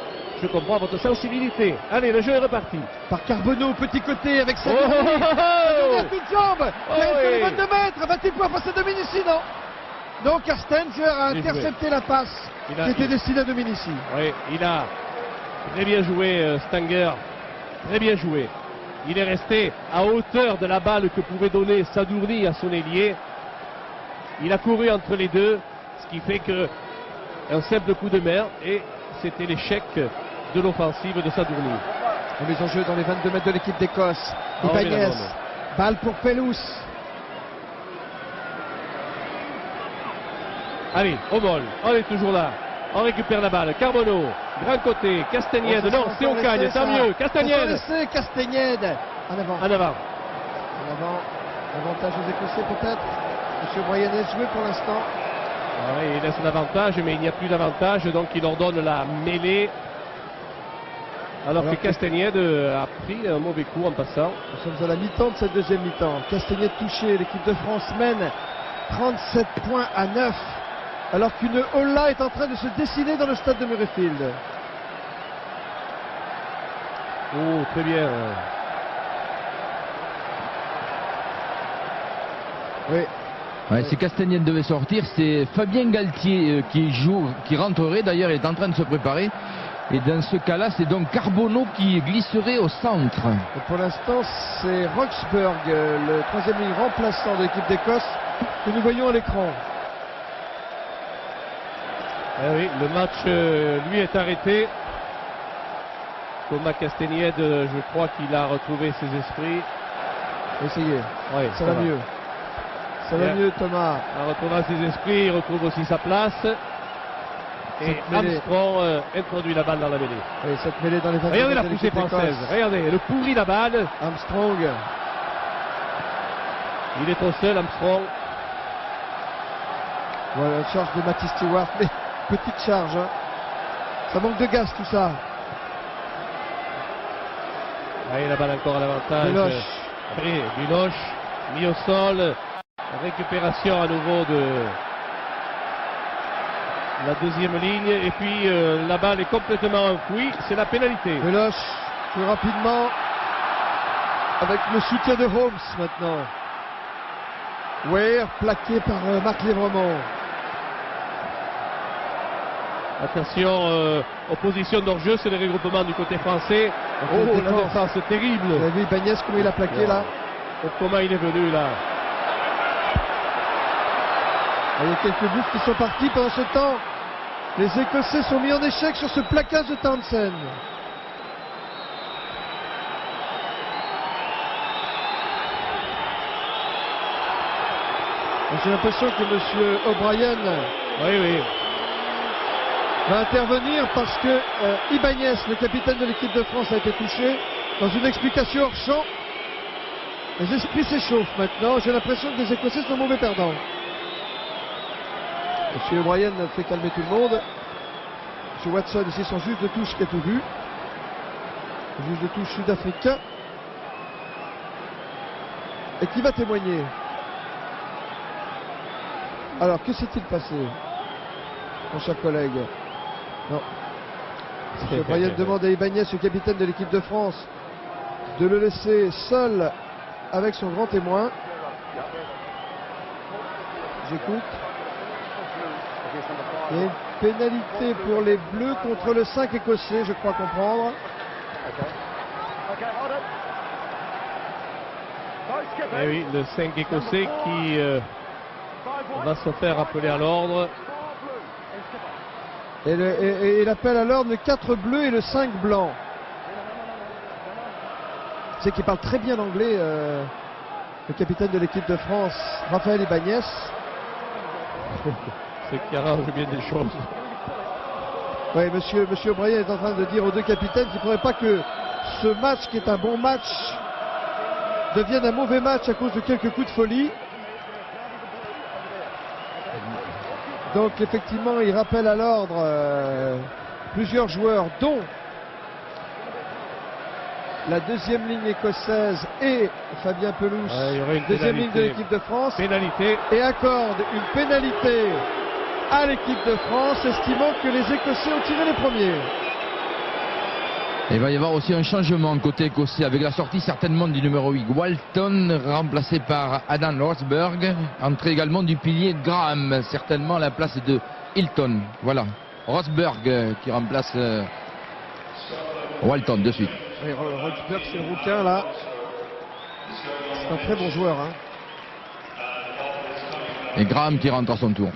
Je comprends votre sensibilité. Allez, le jeu est reparti. Par Carbonneau, petit côté avec sa Oh, oh, oh, oh. à toute jambe. Oh, Il a oui. les 22 mètres. Va-t-il pouvoir passer Dominici? Non. Donc Carstenger a Bien intercepté la passe qui était destinée à Dominici. Oui, il a très bien joué, Stanger. Très bien joué. Il est resté à hauteur de la balle que pouvait donner Sadourny à son ailier. Il a couru entre les deux, ce qui fait que un simple coup de mer et c'était l'échec de l'offensive de Sadourny. La mise en jeu dans les 22 mètres de l'équipe d'Écosse. Oh, Ibanez, mais non. balle pour Pelous. Allez, au vol, on est toujours là. On récupère la balle. Carbonneau, grand côté. Castagnède, non, c'est Ocagne, tant mieux. Castagnède. Castagnède. En avant. En avant. En avant. Avantage aux Écossais peut-être. Monsieur Bryan est joué pour l'instant. Ah oui, il laisse l'avantage, mais il n'y a plus d'avantage, donc il ordonne la mêlée. Alors que Castagnède a pris un mauvais coup en passant. Nous sommes à la mi-temps de cette deuxième mi-temps. Castagnède touché, l'équipe de France mène 37 points à 9. Alors qu'une Ola est en train de se dessiner dans le stade de Murrayfield. Oh, très bien. Oui. Ouais, si Castagnède devait sortir, c'est Fabien Galtier qui rentrerait. D'ailleurs, il est en train de se préparer. Et dans ce cas-là, c'est donc Carbonneau qui glisserait au centre. Et pour l'instant, c'est Roxburgh, le troisième ligne remplaçant de l'équipe d'Écosse, que nous voyons à l'écran. Eh oui, le match, lui, est arrêté. Thomas Castagnède, je crois qu'il a retrouvé ses esprits. Essayez. Oui, ça va mieux. Ça va mieux, Thomas. En retrouvant ses esprits, il retrouve aussi sa place. Et Armstrong introduit la balle dans la mêlée. Oui, cette mêlée dans les 20. Regardez la poussée française. Regardez, le pourri la balle. Armstrong. Il est trop seul, Armstrong. Voilà, une charge de Matty Stewart. Mais petite charge. Hein. Ça manque de gaz, tout ça. Allez, la balle encore à l'avantage. Buloche, mis au sol. Récupération à nouveau de la deuxième ligne. Et puis la balle est complètement enfouie. C'est la pénalité. Buloche, plus rapidement. Avec le soutien de Holmes maintenant. Ware, plaqué par Marc Lévremont. Attention, opposition d'hors-jeu, c'est le regroupement du côté français. Oh, la défense terrible. Vous avez vu Ibanez comment il a plaqué là. Oh, comment il est venu là. Il y a quelques bouffes qui sont partis pendant ce temps. Les Écossais sont mis en échec sur ce plaquage de Townsend. J'ai l'impression que M. O'Brien va intervenir parce que Ibanez, le capitaine de l'équipe de France, a été touché. Dans une explication hors champ, les esprits s'échauffent maintenant. J'ai l'impression que les Écossais sont mauvais perdants. M. O'Brien fait calmer tout le monde. M. Watson, ici, son juge de touche qui a tout vu. Le juge de touche sud-africain. Et qui va témoigner. Alors, que s'est-il passé, mon cher collègue? Non. M. O'Brien demande à Ibanez, le capitaine de l'équipe de France, de le laisser seul avec son grand témoin. J'écoute. Et une pénalité pour les Bleus contre le 5 écossais, je crois comprendre. Et oui, le 5 écossais qui va se faire appeler à l'ordre. Et l'appel à l'ordre, le 4 bleu et le 5 blanc. C'est qu'il parle très bien anglais, le capitaine de l'équipe de France, Raphaël Ibanez. C'est qui arrange bien des choses. Oui, monsieur O'Brien est en train de dire aux deux capitaines qu'il ne faudrait pas que ce match, qui est un bon match, devienne un mauvais match à cause de quelques coups de folie. Donc effectivement, il rappelle à l'ordre plusieurs joueurs, dont la deuxième ligne écossaise et Fabien Pelouse, deuxième ligne de l'équipe de France, et accorde une pénalité à l'équipe de France, estimant que les Écossais ont tiré les premiers. Il va y avoir aussi un changement côté écossais avec la sortie certainement du numéro 8 Walton, remplacé par Adam Rosberg. Entrée également du pilier Graham, certainement à la place de Hilton. Voilà, Rosberg qui remplace Walton de suite. Oui, Rosberg, c'est le rouquin là. C'est un très bon joueur. Hein. Et Graham qui rentre à son tour.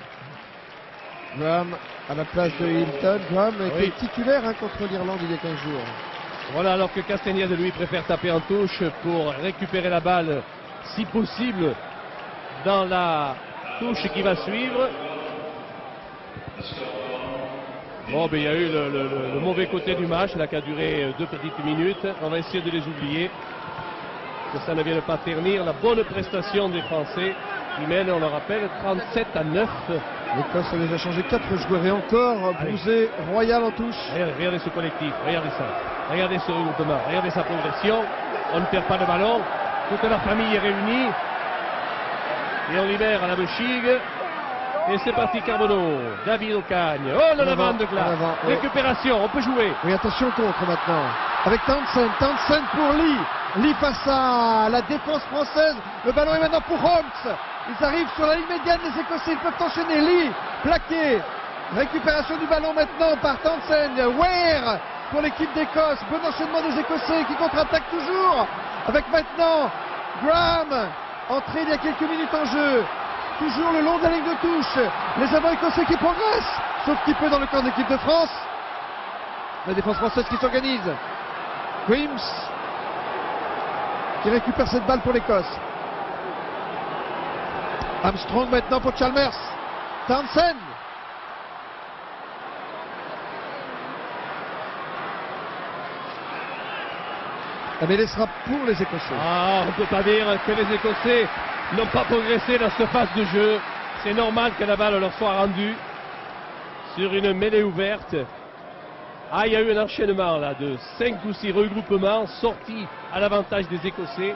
Graham à la place de Hilton. Graham était titulaire contre l'Irlande il y a 15 jours. Voilà, alors que Castagnède, lui, préfère taper en touche pour récupérer la balle, si possible, dans la touche qui va suivre. Bon, ben, il y a eu le mauvais côté du match, là, qui a duré 2 petites minutes. On va essayer de les oublier, que ça ne vienne pas ternir la bonne prestation des Français, qui mènent, on le rappelle, 37-9. L'Écosse a déjà changé 4 joueurs et encore Bouzet, Royal en touche. Regardez ce collectif, regardez ça. Regardez ce regroupement, regardez sa progression. On ne perd pas de ballon. Toute la famille est réunie. Et on libère à la Bechig. Et c'est parti Carbonneau, David Ocagne. Oh, le avant de glace. Oui. Récupération, on peut jouer. Oui, attention contre maintenant. Avec Townsend, Townsend pour Lee. Lee face à la défense française. Le ballon est maintenant pour Holmes. Ils arrivent sur la ligne médiane des Écossais. Ils peuvent tensionner. Lee, plaqué. Récupération du ballon maintenant par Townsend. Ware pour l'équipe d'Écosse. Bon enchaînement des Écossais qui contre-attaquent toujours. Avec maintenant Graham, entré il y a quelques minutes en jeu. Toujours le long de la ligne de touche. Les avants écossais qui progressent. Sauf qu'il peut dans le camp de l'équipe de France. La défense française qui s'organise. Grims qui récupère cette balle pour l'Écosse. Armstrong maintenant pour Chalmers. Townsend. La mêlée sera pour les Écossais. Ah, on ne peut pas dire que les Écossais n'ont pas progressé dans cette phase de jeu. C'est normal que la balle leur soit rendue sur une mêlée ouverte. Ah, il y a eu un enchaînement là de 5 ou 6 regroupements sortis à l'avantage des Écossais.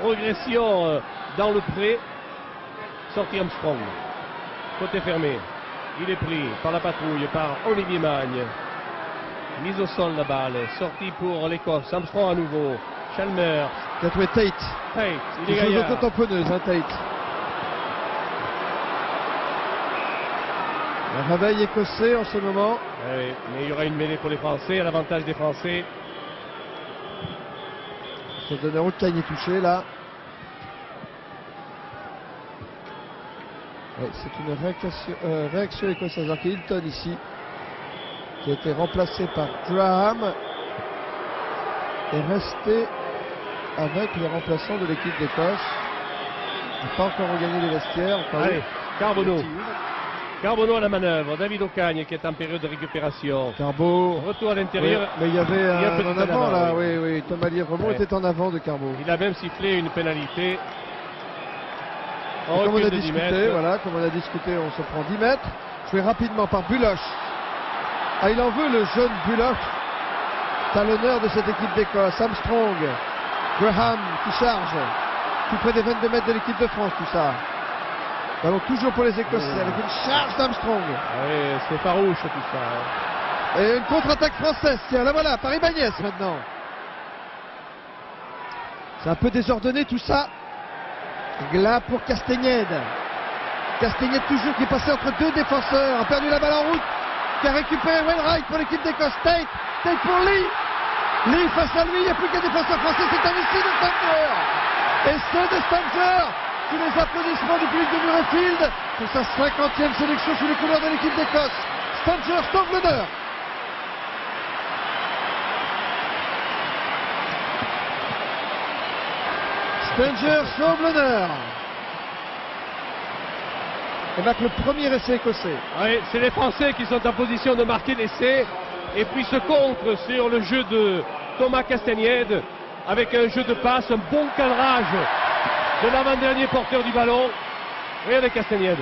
Progression dans le pré. Sortie Armstrong. Côté fermé. Il est pris par la patrouille, par Olivier Magne. Mise au sol la balle. Sortie pour l'Écosse. Armstrong à nouveau. Chalmers. Il a trouvé Tate. Tate, il est joue gaillard. auto-tamponneuse, hein, Tate. Un réveil écossais en ce moment. Oui, mais il y aura une mêlée pour les Français, à l'avantage des Français. Se donne Ocagne est touché là. Ouais, c'est une réaction écossaise. Alors que Hilton ici, qui a été remplacé par Graham, est resté avec les remplaçants de l'équipe d'Écosse. Il n'a pas encore regagné les vestiaires. Allez, Carbonneau. Carbonneau à la manœuvre. David Ocagne qui est en période de récupération. Carbo. Retour à l'intérieur. Oui, mais il y avait un petit en en avant avant, là. oui. Oui, Thomas Lièvremont Ouais. était en avant de Carbo. Il a même sifflé une pénalité. Comme on recul a de 10 discuté, mètres. voilà, comme on a discuté, on se prend 10 mètres. Joué rapidement par Buloch. Ah, il en veut le jeune Buloch, talonneur de cette équipe d'Écosse. Armstrong, Graham qui charge, tout près des 22 mètres de l'équipe de France, tout ça. Ballon toujours pour les Écossais, avec une charge d'Armstrong. Oui, c'est farouche tout ça. Hein. Et une contre-attaque française, tiens, la voilà, par Ibanez maintenant. C'est un peu désordonné tout ça. Là pour Castagnède. Castagnède toujours qui est passé entre 2 défenseurs, a perdu la balle en route, qui a récupéré Wainwright pour l'équipe d'Écosse. Tate pour Lee. Lee face à lui, il n'y a plus qu'un défenseur français, c'est un essai de Stanger. Essai de Stanger, sous les applaudissements du public de Murrayfield, pour sa 50e sélection sous les couleurs de l'équipe d'Écosse. Stanger sauve l'honneur. Stanger sauve l'honneur. Et marque le premier essai écossais. Oui, c'est les Français qui sont en position de marquer l'essai. Et puis se contre sur le jeu de Thomas Castagnède avec un jeu de passe, un bon cadrage de l'avant-dernier porteur du ballon. Regardez Castagnède.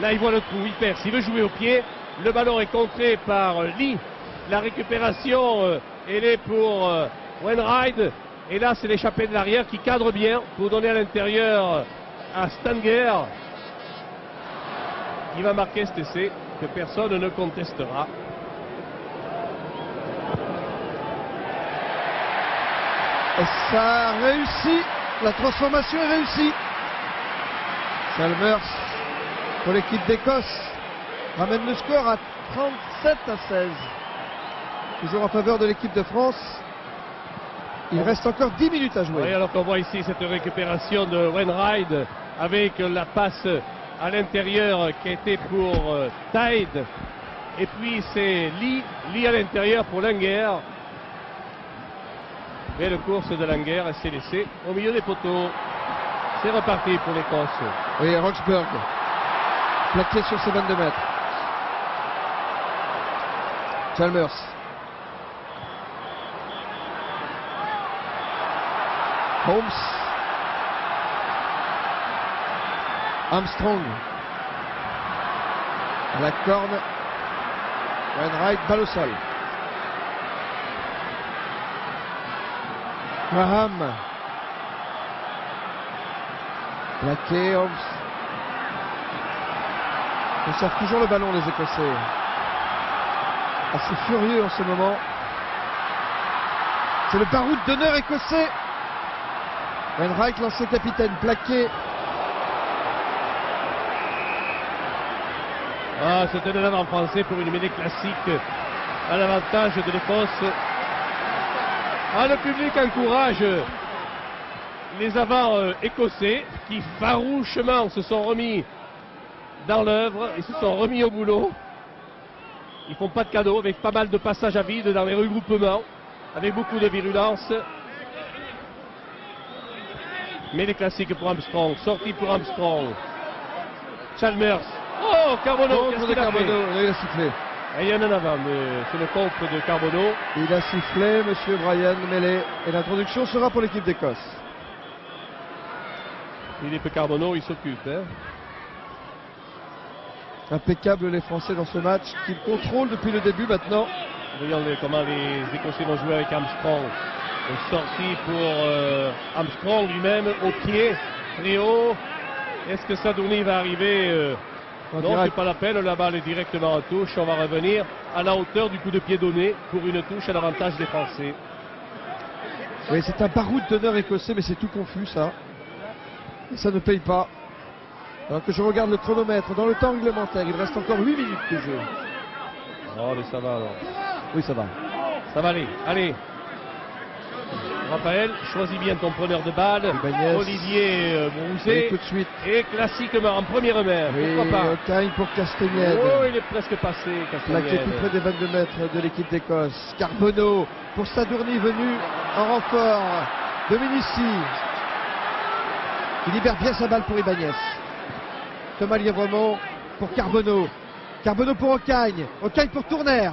Là, il voit le trou, il perce, il veut jouer au pied. Le ballon est contré par Lee. La récupération, elle est pour Wainwright. Et là, c'est l'échappée de l'arrière qui cadre bien pour donner à l'intérieur à Stanger. Il va marquer cet essai que personne ne contestera. Et ça a réussi. La transformation est réussie. Chalmers pour l'équipe d'Écosse ramène le score à 37-16. Toujours en faveur de l'équipe de France. Il reste encore 10 minutes à jouer. Oui, alors qu'on voit ici cette récupération de Wainwright avec la passe à l'intérieur qui a été pour Tide. Et puis c'est Lee à l'intérieur pour Langer. Belle course de Langer et c'est laissé au milieu des poteaux. C'est reparti pour l'Écosse. Oui, Roxburgh plaqué sur ses 22 mètres. Chalmers. Holmes. Armstrong. À la corne. Wainwright, balle au sol. Graham. Plaqué, Holmes. Ils conservent toujours le ballon, les Écossais. Assez furieux en ce moment. C'est le baroud d'honneur écossais. Wainwright, l'ancien capitaine, plaqué. Ah, c'est un élan en français pour une mêlée classique à l'avantage de l'Écosse. Ah, le public encourage les avants écossais qui farouchement se sont remis dans l'œuvre, ils se sont remis au boulot. Ils font pas de cadeaux, avec pas mal de passages à vide dans les regroupements, avec beaucoup de virulence. Mais les classiques pour Armstrong, sortie pour Armstrong. Chalmers. Oh, Carbonneau, qu'est-ce qu'il a fait? Il a sifflé. Il y en a un avant, mais c'est le contre de Carbonneau. Il a sifflé, monsieur Brian Mêlé. Et l'introduction sera pour l'équipe d'Écosse. Philippe Carbonneau, il s'occupe. Hein. Impeccable les Français dans ce match, qu'ils contrôlent depuis le début maintenant. Voyons comment les Écossais vont jouer avec Armstrong. Une sortie pour Armstrong lui-même, au pied, très haut. Est-ce que Sadourny va arriver Non, c'est pas la peine, la balle est directement en touche. On va revenir à la hauteur du coup de pied donné pour une touche à l'avantage des Français. Oui, c'est un baroud d'honneur écossais, mais c'est tout confus ça. Et ça ne paye pas. Alors que je regarde le chronomètre dans le temps réglementaire, il reste encore 8 minutes de jeu. Oh, mais ça va alors. Oui, ça va. Ça va aller, allez. Raphaël, choisis bien ton preneur de balle. Ibanez. Olivier Brouzet. Et tout de suite. Et classiquement en première main. Oui, Pourquoi pas? Ocagne pour Castagnède. Oh, il est presque passé, Plaqué Castagnède. tout près des 22 mètres de l'équipe d'Écosse. Carbonneau pour Sadourny venu en renfort. Dominici. Il libère bien sa balle pour Ibanez. Thomas Lièvremont pour Carbonneau. Carbonneau pour Ocagne. Ocagne pour Tournaire.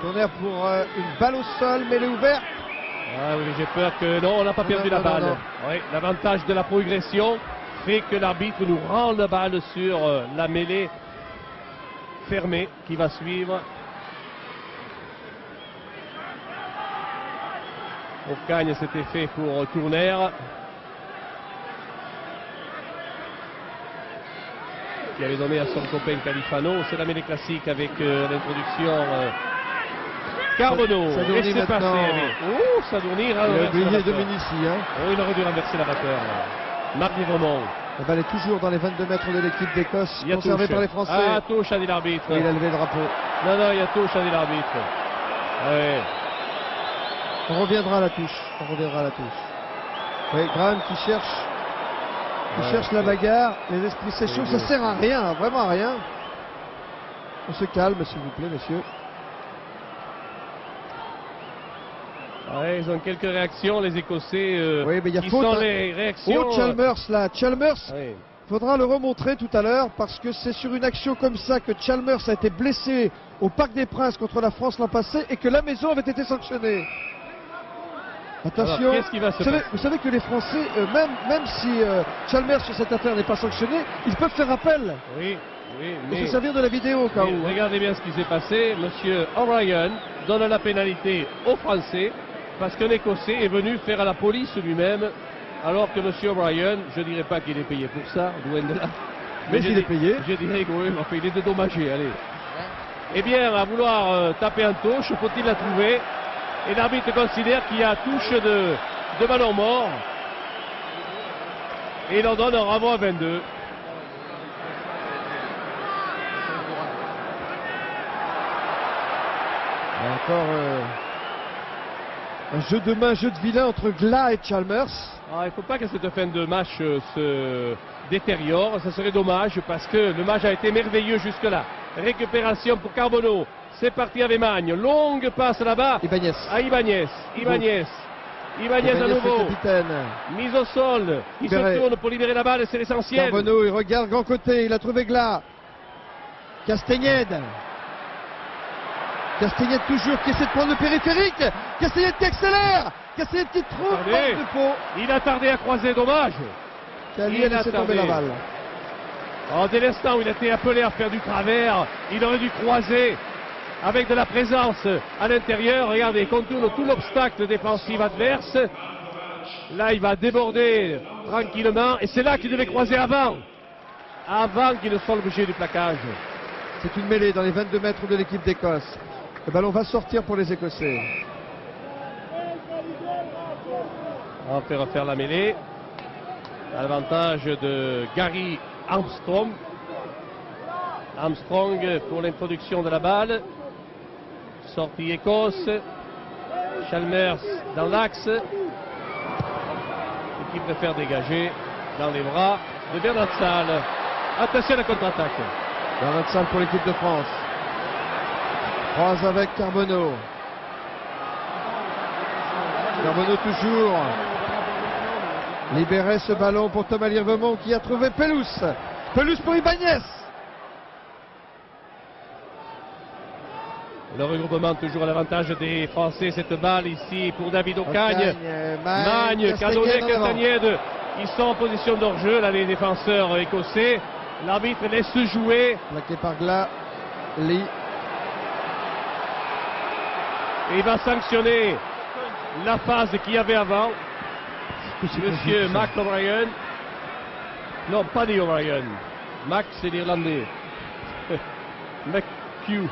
Tournaire pour une balle au sol, mais elle est ouverte. Ah oui, j'ai peur que non, on n'a pas perdu la balle. Oui, l'avantage de la progression fait que l'arbitre nous rend la balle sur la mêlée fermée qui va suivre. Ocagne, c'était fait pour Tournaire. Qui avait donné à son copain Califano. C'est la mêlée classique avec l'introduction Carbonneau. Sadourny Et c'est passé. maintenant. Oh, Sadourny Il a renverse brillé la vapeur. Dominici. Hein. Oh, il aurait dû renverser la vapeur. Marc Lièvremont. La balle est toujours dans les 22 mètres de l'équipe d'Écosse, Il y a conservée touche. par les Français. Ah, touche, a dit l'arbitre. Et il a levé le drapeau. Non, non, il y a touche, a dit l'arbitre. Ouais. On reviendra à la touche. On reviendra à la touche. Oui, Graham qui cherche. Qui cherche la bagarre. Les esprits s'échauffent. Ça sert à rien, vraiment à rien. On se calme, s'il vous plaît, messieurs. Ouais, ils ont quelques réactions, les Écossais. Oui, mais il y a qui faute, sont hein. les réactions. Oh, Chalmers là. Chalmers, Ouais. faudra le remontrer tout à l'heure parce que c'est sur une action comme ça que Chalmers a été blessé au Parc des Princes contre la France l'an passé et que la maison avait été sanctionnée. Attention, Alors, qu'est-ce qui va se passer? vous savez que les Français, même si Chalmers sur cette affaire n'est pas sanctionné, ils peuvent faire appel. Oui, oui, Il mais. faut servir de la vidéo au cas Mais où. regardez bien ce qui s'est passé. Monsieur O'Brien donne la pénalité aux Français parce qu'un Écossais est venu faire à la police lui-même, alors que Monsieur O'Brien, je ne dirais pas qu'il est payé pour ça, loin de là. Mais je il est payé. Je dirais que oui, enfin, il est dédommagé, allez. Eh bien, à vouloir taper en touche, faut-il la trouver? Et l'arbitre considère qu'il y a touche de ballon mort. Et il en donne un renvoi à 22. Il y a encore un jeu de main, un jeu de vilain entre Glas et Chalmers. Ah, il ne faut pas que cette fin de match se détériore, ça serait dommage parce que le match a été merveilleux jusque-là. Récupération pour Carbonneau, c'est parti avec Magne, longue passe là-bas Ibanez. à Ibanez. Ibanez à nouveau, le capitaine. mise au sol, il se Libéré. tourne pour libérer la balle, c'est l'essentiel. Carbonneau, il regarde grand côté, il a trouvé Glas. Castagnède. Castagnède toujours qui essaie de prendre le périphérique. Castagnède qui accélère. Castagnède qui trouve Attendez. de Pau. Il a tardé à croiser, dommage. Cali Il a laissé a tomber tardé. la balle. Alors, dès l'instant où il a été appelé à faire du travers, il aurait dû croiser avec de la présence à l'intérieur. Regardez, il contourne tout l'obstacle défensif adverse. Là, il va déborder tranquillement. Et c'est là qu'il devait croiser avant qu'il ne soit l'objet du plaquage. C'est une mêlée dans les 22 mètres de l'équipe d'Écosse. Le ballon va sortir pour les Écossais. On fait refaire la mêlée. À l'avantage de Gary Armstrong. Armstrong pour l'introduction de la balle. Sortie Écosse. Chalmers dans l'axe. Qui préfère dégager dans les bras de Bernard Salle. Attention à la contre-attaque. Bernard Salle pour l'équipe de France. Croise avec Carbonneau. Carbonneau toujours. Libérer ce ballon pour Thomas Lirvemont qui a trouvé Pelous. Pelous pour Ibanez. Le regroupement toujours à l'avantage des Français. Cette balle ici pour David Ocagne. Magne, Cadonnet, Castagnède. Ils sont en position d'hors-jeu, là, les défenseurs écossais. L'arbitre laisse jouer. Plaqué par Gla. Lee. Et il va sanctionner la phase qu'il y avait avant. Monsieur Mac O'Brien. Non, pas des O'Brien. Mac, c'est l'Irlandais. McHugh.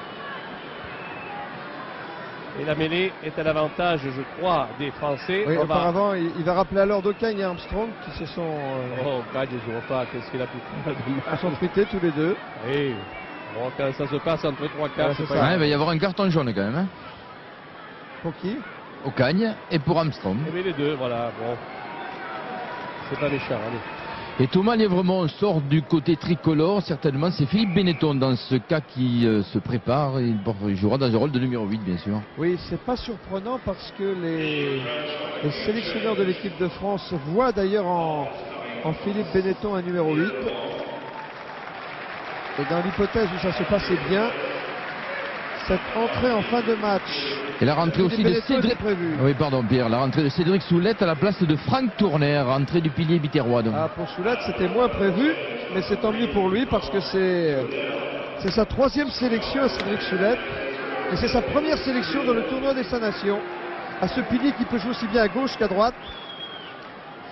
Et la mêlée est à l'avantage, je crois, des Français. Oui, auparavant, il va rappeler alors Ocagne et Armstrong qui se sont, Oh, Ocagne, je vois pas, qu'est-ce qu'il a pu faire de mal. sont frités tous les deux. Et bon, quand ça se passe entre 3 quarts, Ouais, c'est c'est pas ça. Ouais, il va y avoir un carton jaune quand même. Hein. Pour qui? Ocagne et pour Armstrong. Eh bien, les deux, voilà, bon. C'est pas méchant, allez. Et Thomas Lirvemont sort du côté tricolore. Certainement, c'est Philippe Benetton dans ce cas qui se prépare. Il jouera dans un rôle de numéro 8, bien sûr. Oui, c'est pas surprenant parce que les sélectionneurs de l'équipe de France voient d'ailleurs en Philippe Benetton un numéro 8. Et dans l'hypothèse où ça se passait bien, cette entrée en fin de match. Et la rentrée aussi Philippe de Benetton Cédric. était prévue. Oui, pardon Pierre. La rentrée de Cédric Soulette à la place de Franck Tourner, rentrée du pilier biterrois. Donc. Ah, pour Soulette, c'était moins prévu, mais c'est tant mieux pour lui parce que c'est sa 3e sélection à Cédric Soulette. Et c'est sa première sélection dans le tournoi des 5 Nations. À ce pilier qui peut jouer aussi bien à gauche qu'à droite.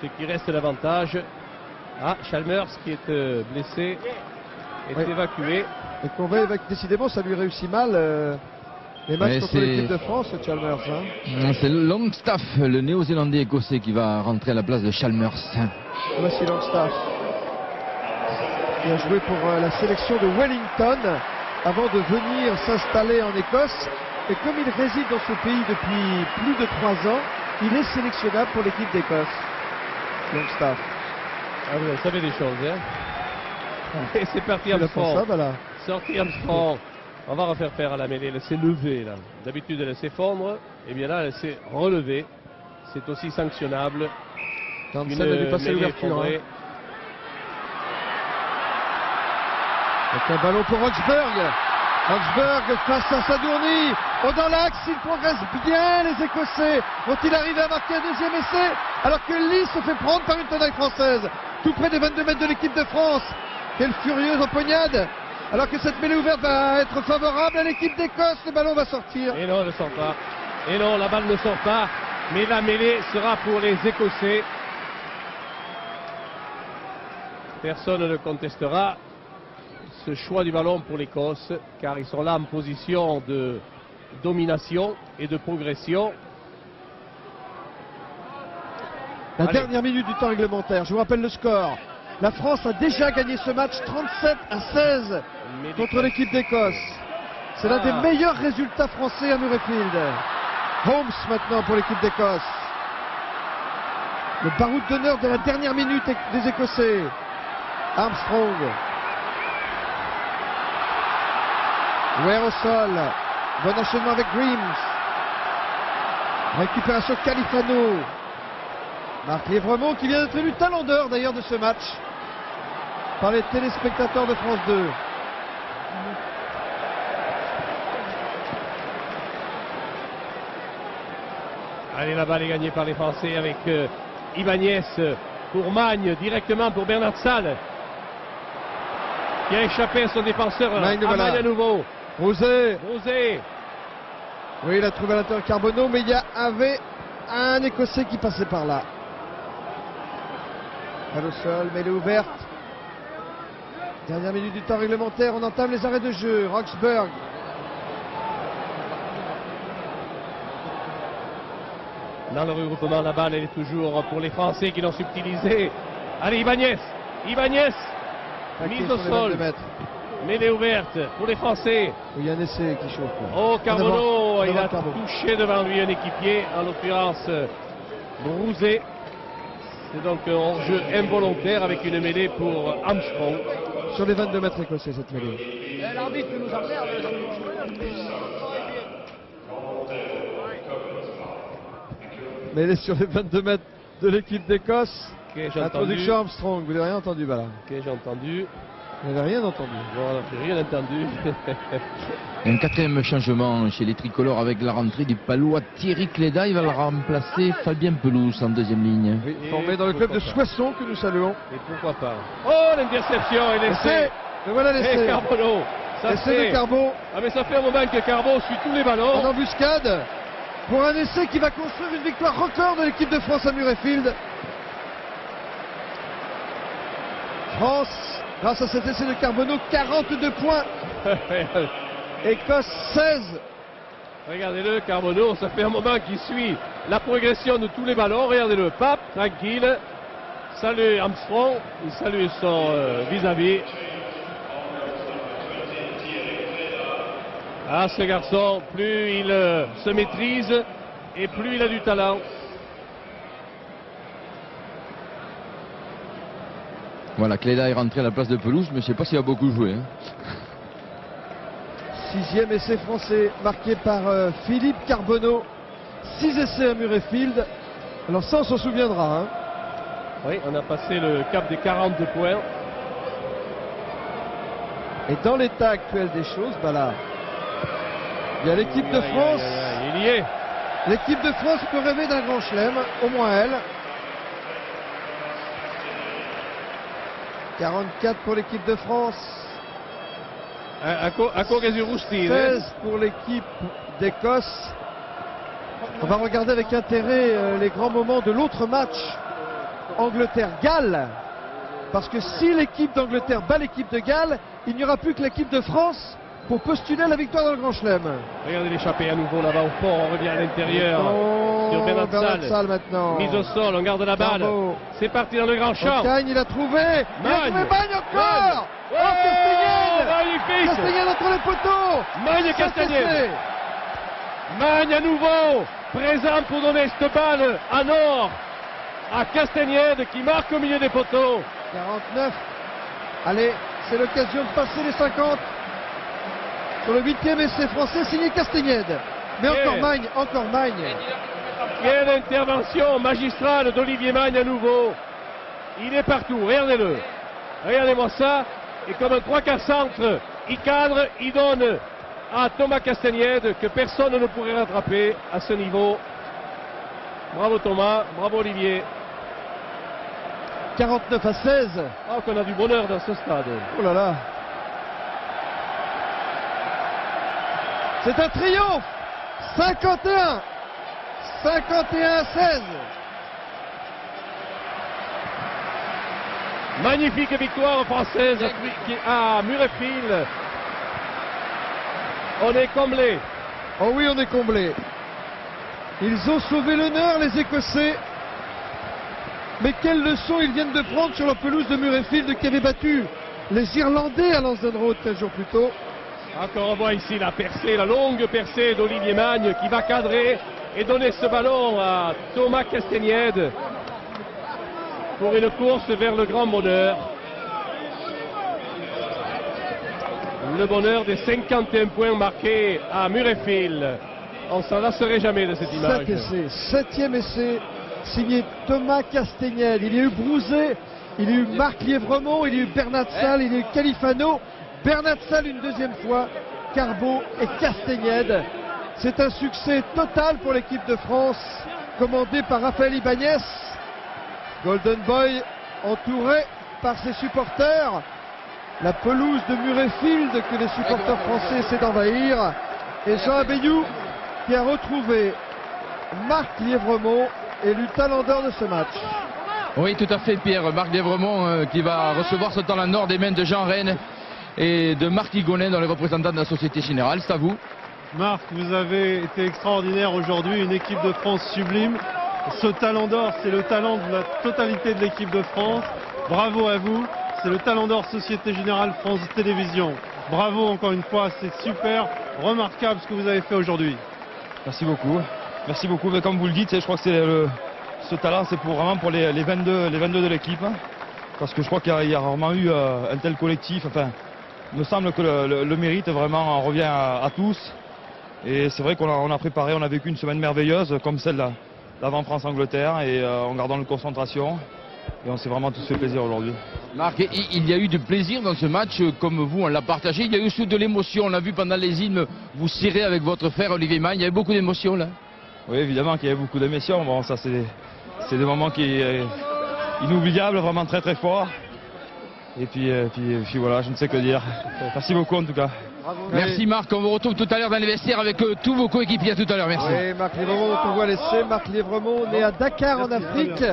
Ce qui reste l'avantage. Ah, Chalmers qui est blessé, est Oui. évacué. Et qu'on va décidément, ça lui réussit mal. Les matchs Ouais, contre c'est- l'équipe de France, Chalmers. Hein. C'est Longstaff, le néo-zélandais écossais, qui va rentrer à la place de Chalmers. Voici Longstaff. Il a joué pour la sélection de Wellington avant de venir s'installer en Écosse. Et comme il réside dans ce pays depuis plus de 3 ans, il est sélectionnable pour l'équipe d'Écosse. Longstaff. Ah, vous savez des choses, hein. Et c'est parti, Il a Armstrong. ça, voilà. Sorti Armstrong. On va refaire faire à la mêlée. Elle s'est levée, là. D'habitude, elle s'effondre. Et bien là, elle s'est relevée. C'est aussi sanctionnable. Townsend a dû passer mêlée l'ouverture. Hein. effondrée. Avec un ballon pour Roxburgh. Roxburgh face à Sadourny. Oh, dans l'axe, il progresse bien, les Écossais. Vont-ils arriver à marquer un 2e essai alors que Lee se fait prendre par une tenaille française tout près des 22 mètres de l'équipe de France. Quelle furieuse empoignade. Alors que cette mêlée ouverte va être favorable à l'équipe d'Écosse. Le ballon va sortir. Et non, elle ne sort pas. Et non, la balle ne sort pas. Mais la mêlée sera pour les Écossais. Personne ne contestera ce choix du ballon pour l'Écosse, car ils sont là en position de domination et de progression. La Allez. dernière minute du temps réglementaire. Je vous rappelle le score. La France a déjà gagné ce match 37-16 contre l'équipe d'Écosse. C'est l'un des meilleurs résultats français à Murrayfield. Holmes maintenant pour l'équipe d'Écosse. Le baroud d'honneur de la dernière minute des Écossais. Armstrong. Ware au sol. Bon enchaînement avec Grimes. Récupération Califano. Marc Lièvremont qui vient d'être élu talent d'or d'ailleurs de ce match par les téléspectateurs de France 2. Allez, la balle est gagnée par les Français avec Ibanez pour Magne, directement pour Bernard Salle, qui a échappé à son défenseur. Magne à nouveau. Rosé. Oui, il a trouvé à l'intérieur Carbonneau, mais il y avait un Écossais qui passait par là. Balle au sol, mêlée ouverte. Dernière minute du temps réglementaire, on entame les arrêts de jeu. Roxburgh. Dans le regroupement, la balle elle est toujours pour les Français qui l'ont subtilisé. Allez, Ibanez, mise au sol, mêlée ouverte pour les Français. Il y a un essai qui chauffe. Oh, Carbonneau, il a Carbonneau. touché devant lui un équipier, en l'occurrence Brouzé. C'est donc un hors-jeu involontaire avec une mêlée pour Armstrong. Sur les 22 mètres écossais, cette mêlée. L'arbitre nous emmerde. Mêlée sur les 22 mètres de l'équipe d'Écosse. Okay, j'ai entendu. Introduction Armstrong, vous n'avez rien entendu, Bala. Ok, j'ai entendu. Vous n'avez rien entendu. Voilà, j'ai rien entendu. Un quatrième changement chez les tricolores avec la rentrée du Palois Thierry Cléda. Il va le remplacer Fabien Pelouse en deuxième ligne. Oui, formé dans le club de Soissons que nous saluons. Et pourquoi pas. Oh, l'interception et l'essai. Et voilà Et l'essai. Carbonneau. L'essai de Carbo Ah, mais ça fait un moment que Carbo suit tous les en ballons. embuscade pour un essai qui va construire une victoire record de l'équipe de France à Murrayfield. France, grâce à cet essai de Carbonneau, 42 points. Écosse 16. Regardez-le, Carbonneau, ça fait un moment qu'il suit la progression de tous les ballons. Regardez-le, pape, tranquille. Salut Armstrong, il salue son vis-à-vis. Ah, ce garçon, plus il se maîtrise et plus il a du talent. Voilà, Cléda est rentré à la place de Pelouse, mais je ne sais pas s'il a beaucoup joué. Sixième essai français marqué par Philippe Carbonneau. 6 essais à Murrayfield. Alors ça, on s'en souviendra. Hein. Oui, on a passé le cap des 42 points. Et dans l'état actuel des choses, bah là, il y a l'équipe de France. Il y est. L'équipe de France peut rêver d'un grand chelem, au moins elle. 44 pour l'équipe de France. Ancora Giusti. 16 pour l'équipe d'Écosse. On va regarder avec intérêt les grands moments de l'autre match, Angleterre-Galles. Parce que si l'équipe d'Angleterre bat l'équipe de Galles, il n'y aura plus que l'équipe de France pour postuler à la victoire dans le Grand Chelem. Regardez l'échappée à nouveau là-bas au fond, on revient à l'intérieur. Sur Bernard Salle maintenant. Mise au sol, on garde la balle. Bravo. C'est parti dans le grand champ. Ocagne, il a trouvé. Il a trouvé Magne encore. Oh, Castagnède. magnifique. Castagnède entre les poteaux. Magne Castagnède. Magne à nouveau, présent pour donner cette balle en or à Castagnède qui marque au milieu des poteaux. 49. Allez, c'est l'occasion de passer les 50. Sur le 8e essai français signé Castagnède. Mais encore Magne. Quelle intervention magistrale d'Olivier Magne à nouveau. Il est partout, regardez-le. Regardez-moi ça. Et comme un 3/4 centre, il cadre, il donne à Thomas Castagnède que personne ne pourrait rattraper à ce niveau. Bravo Thomas, bravo Olivier. 49-16. Oh, qu'on a du bonheur dans ce stade. Oh là là. C'est un triomphe. 51. 51-16. Magnifique victoire française à Murrayfield. On est comblé. Oh oui, on est comblé. Ils ont sauvé l'honneur, les Écossais. Mais quelle leçon ils viennent de prendre sur la pelouse de Murrayfield qui avait battu les Irlandais à Lansdowne Road 15 jours plus tôt. Encore on voit ici la percée, la longue percée d'Olivier Magne qui va cadrer et donner ce ballon à Thomas Castagnède pour une course vers le grand bonheur. Le bonheur des 51 points marqués à Murrayfield. On s'en lasserait jamais de cette image. 7 essais, 7e essai signé Thomas Castagnède. Il y a eu Brouzé, il y a eu Marc Lièvremont, il y a eu Bernard Salle, il y a eu Califano. Bernard Salle une deuxième fois, Carbo et Castagnède. C'est un succès total pour l'équipe de France commandé par Raphaël Ibanez. Golden Boy entouré par ses supporters. La pelouse de Murrayfield que les supporters français essaient d'envahir. Et Jean Abeyou qui a retrouvé Marc Lièvremont, élu talent d'or de ce match. Oui, tout à fait, Pierre. Marc Lièvremont qui va recevoir ce talent d'or des mains de Jean Rennes et de Marc Higonin, dans les représentants de la Société Générale. C'est à vous. Marc, vous avez été extraordinaire aujourd'hui, une équipe de France sublime. Ce talent d'or, c'est le talent de la totalité de l'équipe de France. Bravo à vous. C'est le talent d'or Société Générale France Télévisions. Bravo encore une fois, c'est super, remarquable ce que vous avez fait aujourd'hui. Merci beaucoup. Merci beaucoup. Mais comme vous le dites, je crois que ce talent, c'est vraiment pour les 22 de l'équipe. Parce que je crois qu'il y a rarement eu un tel collectif. Enfin, il me semble que le mérite vraiment en revient à tous. Et c'est vrai qu'on a préparé, on a vécu une semaine merveilleuse comme celle d'avant France-Angleterre et en gardant une concentration. Et on s'est vraiment tous fait plaisir aujourd'hui. Marc, il y a eu du plaisir dans ce match, comme vous, on l'a partagé. Il y a eu surtout de l'émotion. On l'a vu pendant les hymnes, vous cirez avec votre frère Olivier Magne. Il y avait beaucoup d'émotions là. Oui, évidemment qu'il y avait beaucoup d'émotions. Bon, ça c'est des moments inoubliables, vraiment très très forts. Et puis voilà, je ne sais que dire. Merci beaucoup en tout cas. Merci Marc, on vous retrouve tout à l'heure dans les vestiaires avec tous vos coéquipiers. À tout à l'heure, merci. Oui, Marc Lièvremont, on voit laisser. Marc Lièvremont, né à Dakar en Afrique,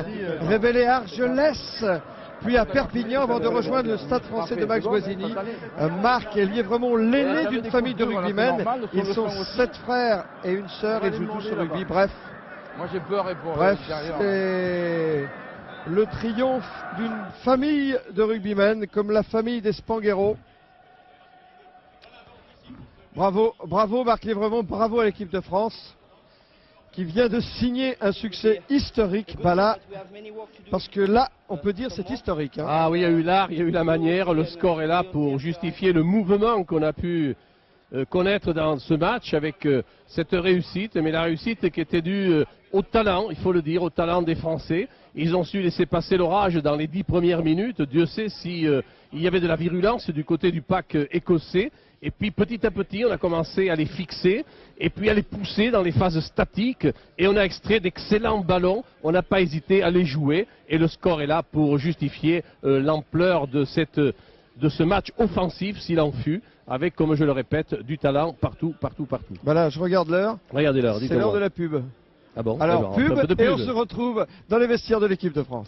révélé à Argelès, puis à Perpignan avant de rejoindre le Stade français de Max Guazzini. Marc Lièvremont, l'aîné d'une famille de rugbymen. Ils sont 7 frères et une sœur, ils jouent tous au rugby. Bref, Moi j'ai peur pour c'est le triomphe d'une famille de rugbymen comme la famille des Spanghero. Bravo, bravo Marc Lièvremont, bravo à l'équipe de France qui vient de signer un succès historique. Bah là, parce que là, on peut dire c'est historique. Hein. Ah oui, il y a eu l'art, il y a eu la manière, le score est là pour justifier le mouvement qu'on a pu connaître dans ce match avec cette réussite, mais la réussite qui était due au talent, il faut le dire, au talent des Français. Ils ont su laisser passer l'orage dans les 10 premières minutes. Dieu sait si il y avait de la virulence du côté du pack écossais. Et puis petit à petit, on a commencé à les fixer et puis à les pousser dans les phases statiques. Et on a extrait d'excellents ballons. On n'a pas hésité à les jouer. Et le score est là pour justifier l'ampleur de ce match offensif, s'il en fut, avec, comme je le répète, du talent partout, partout, partout. Voilà, je regarde l'heure. Regardez l'heure, c'est l'heure de la pub. Ah bon? Alors, Eh ben, pub, un peu de et on se retrouve dans les vestiaires de l'équipe de France.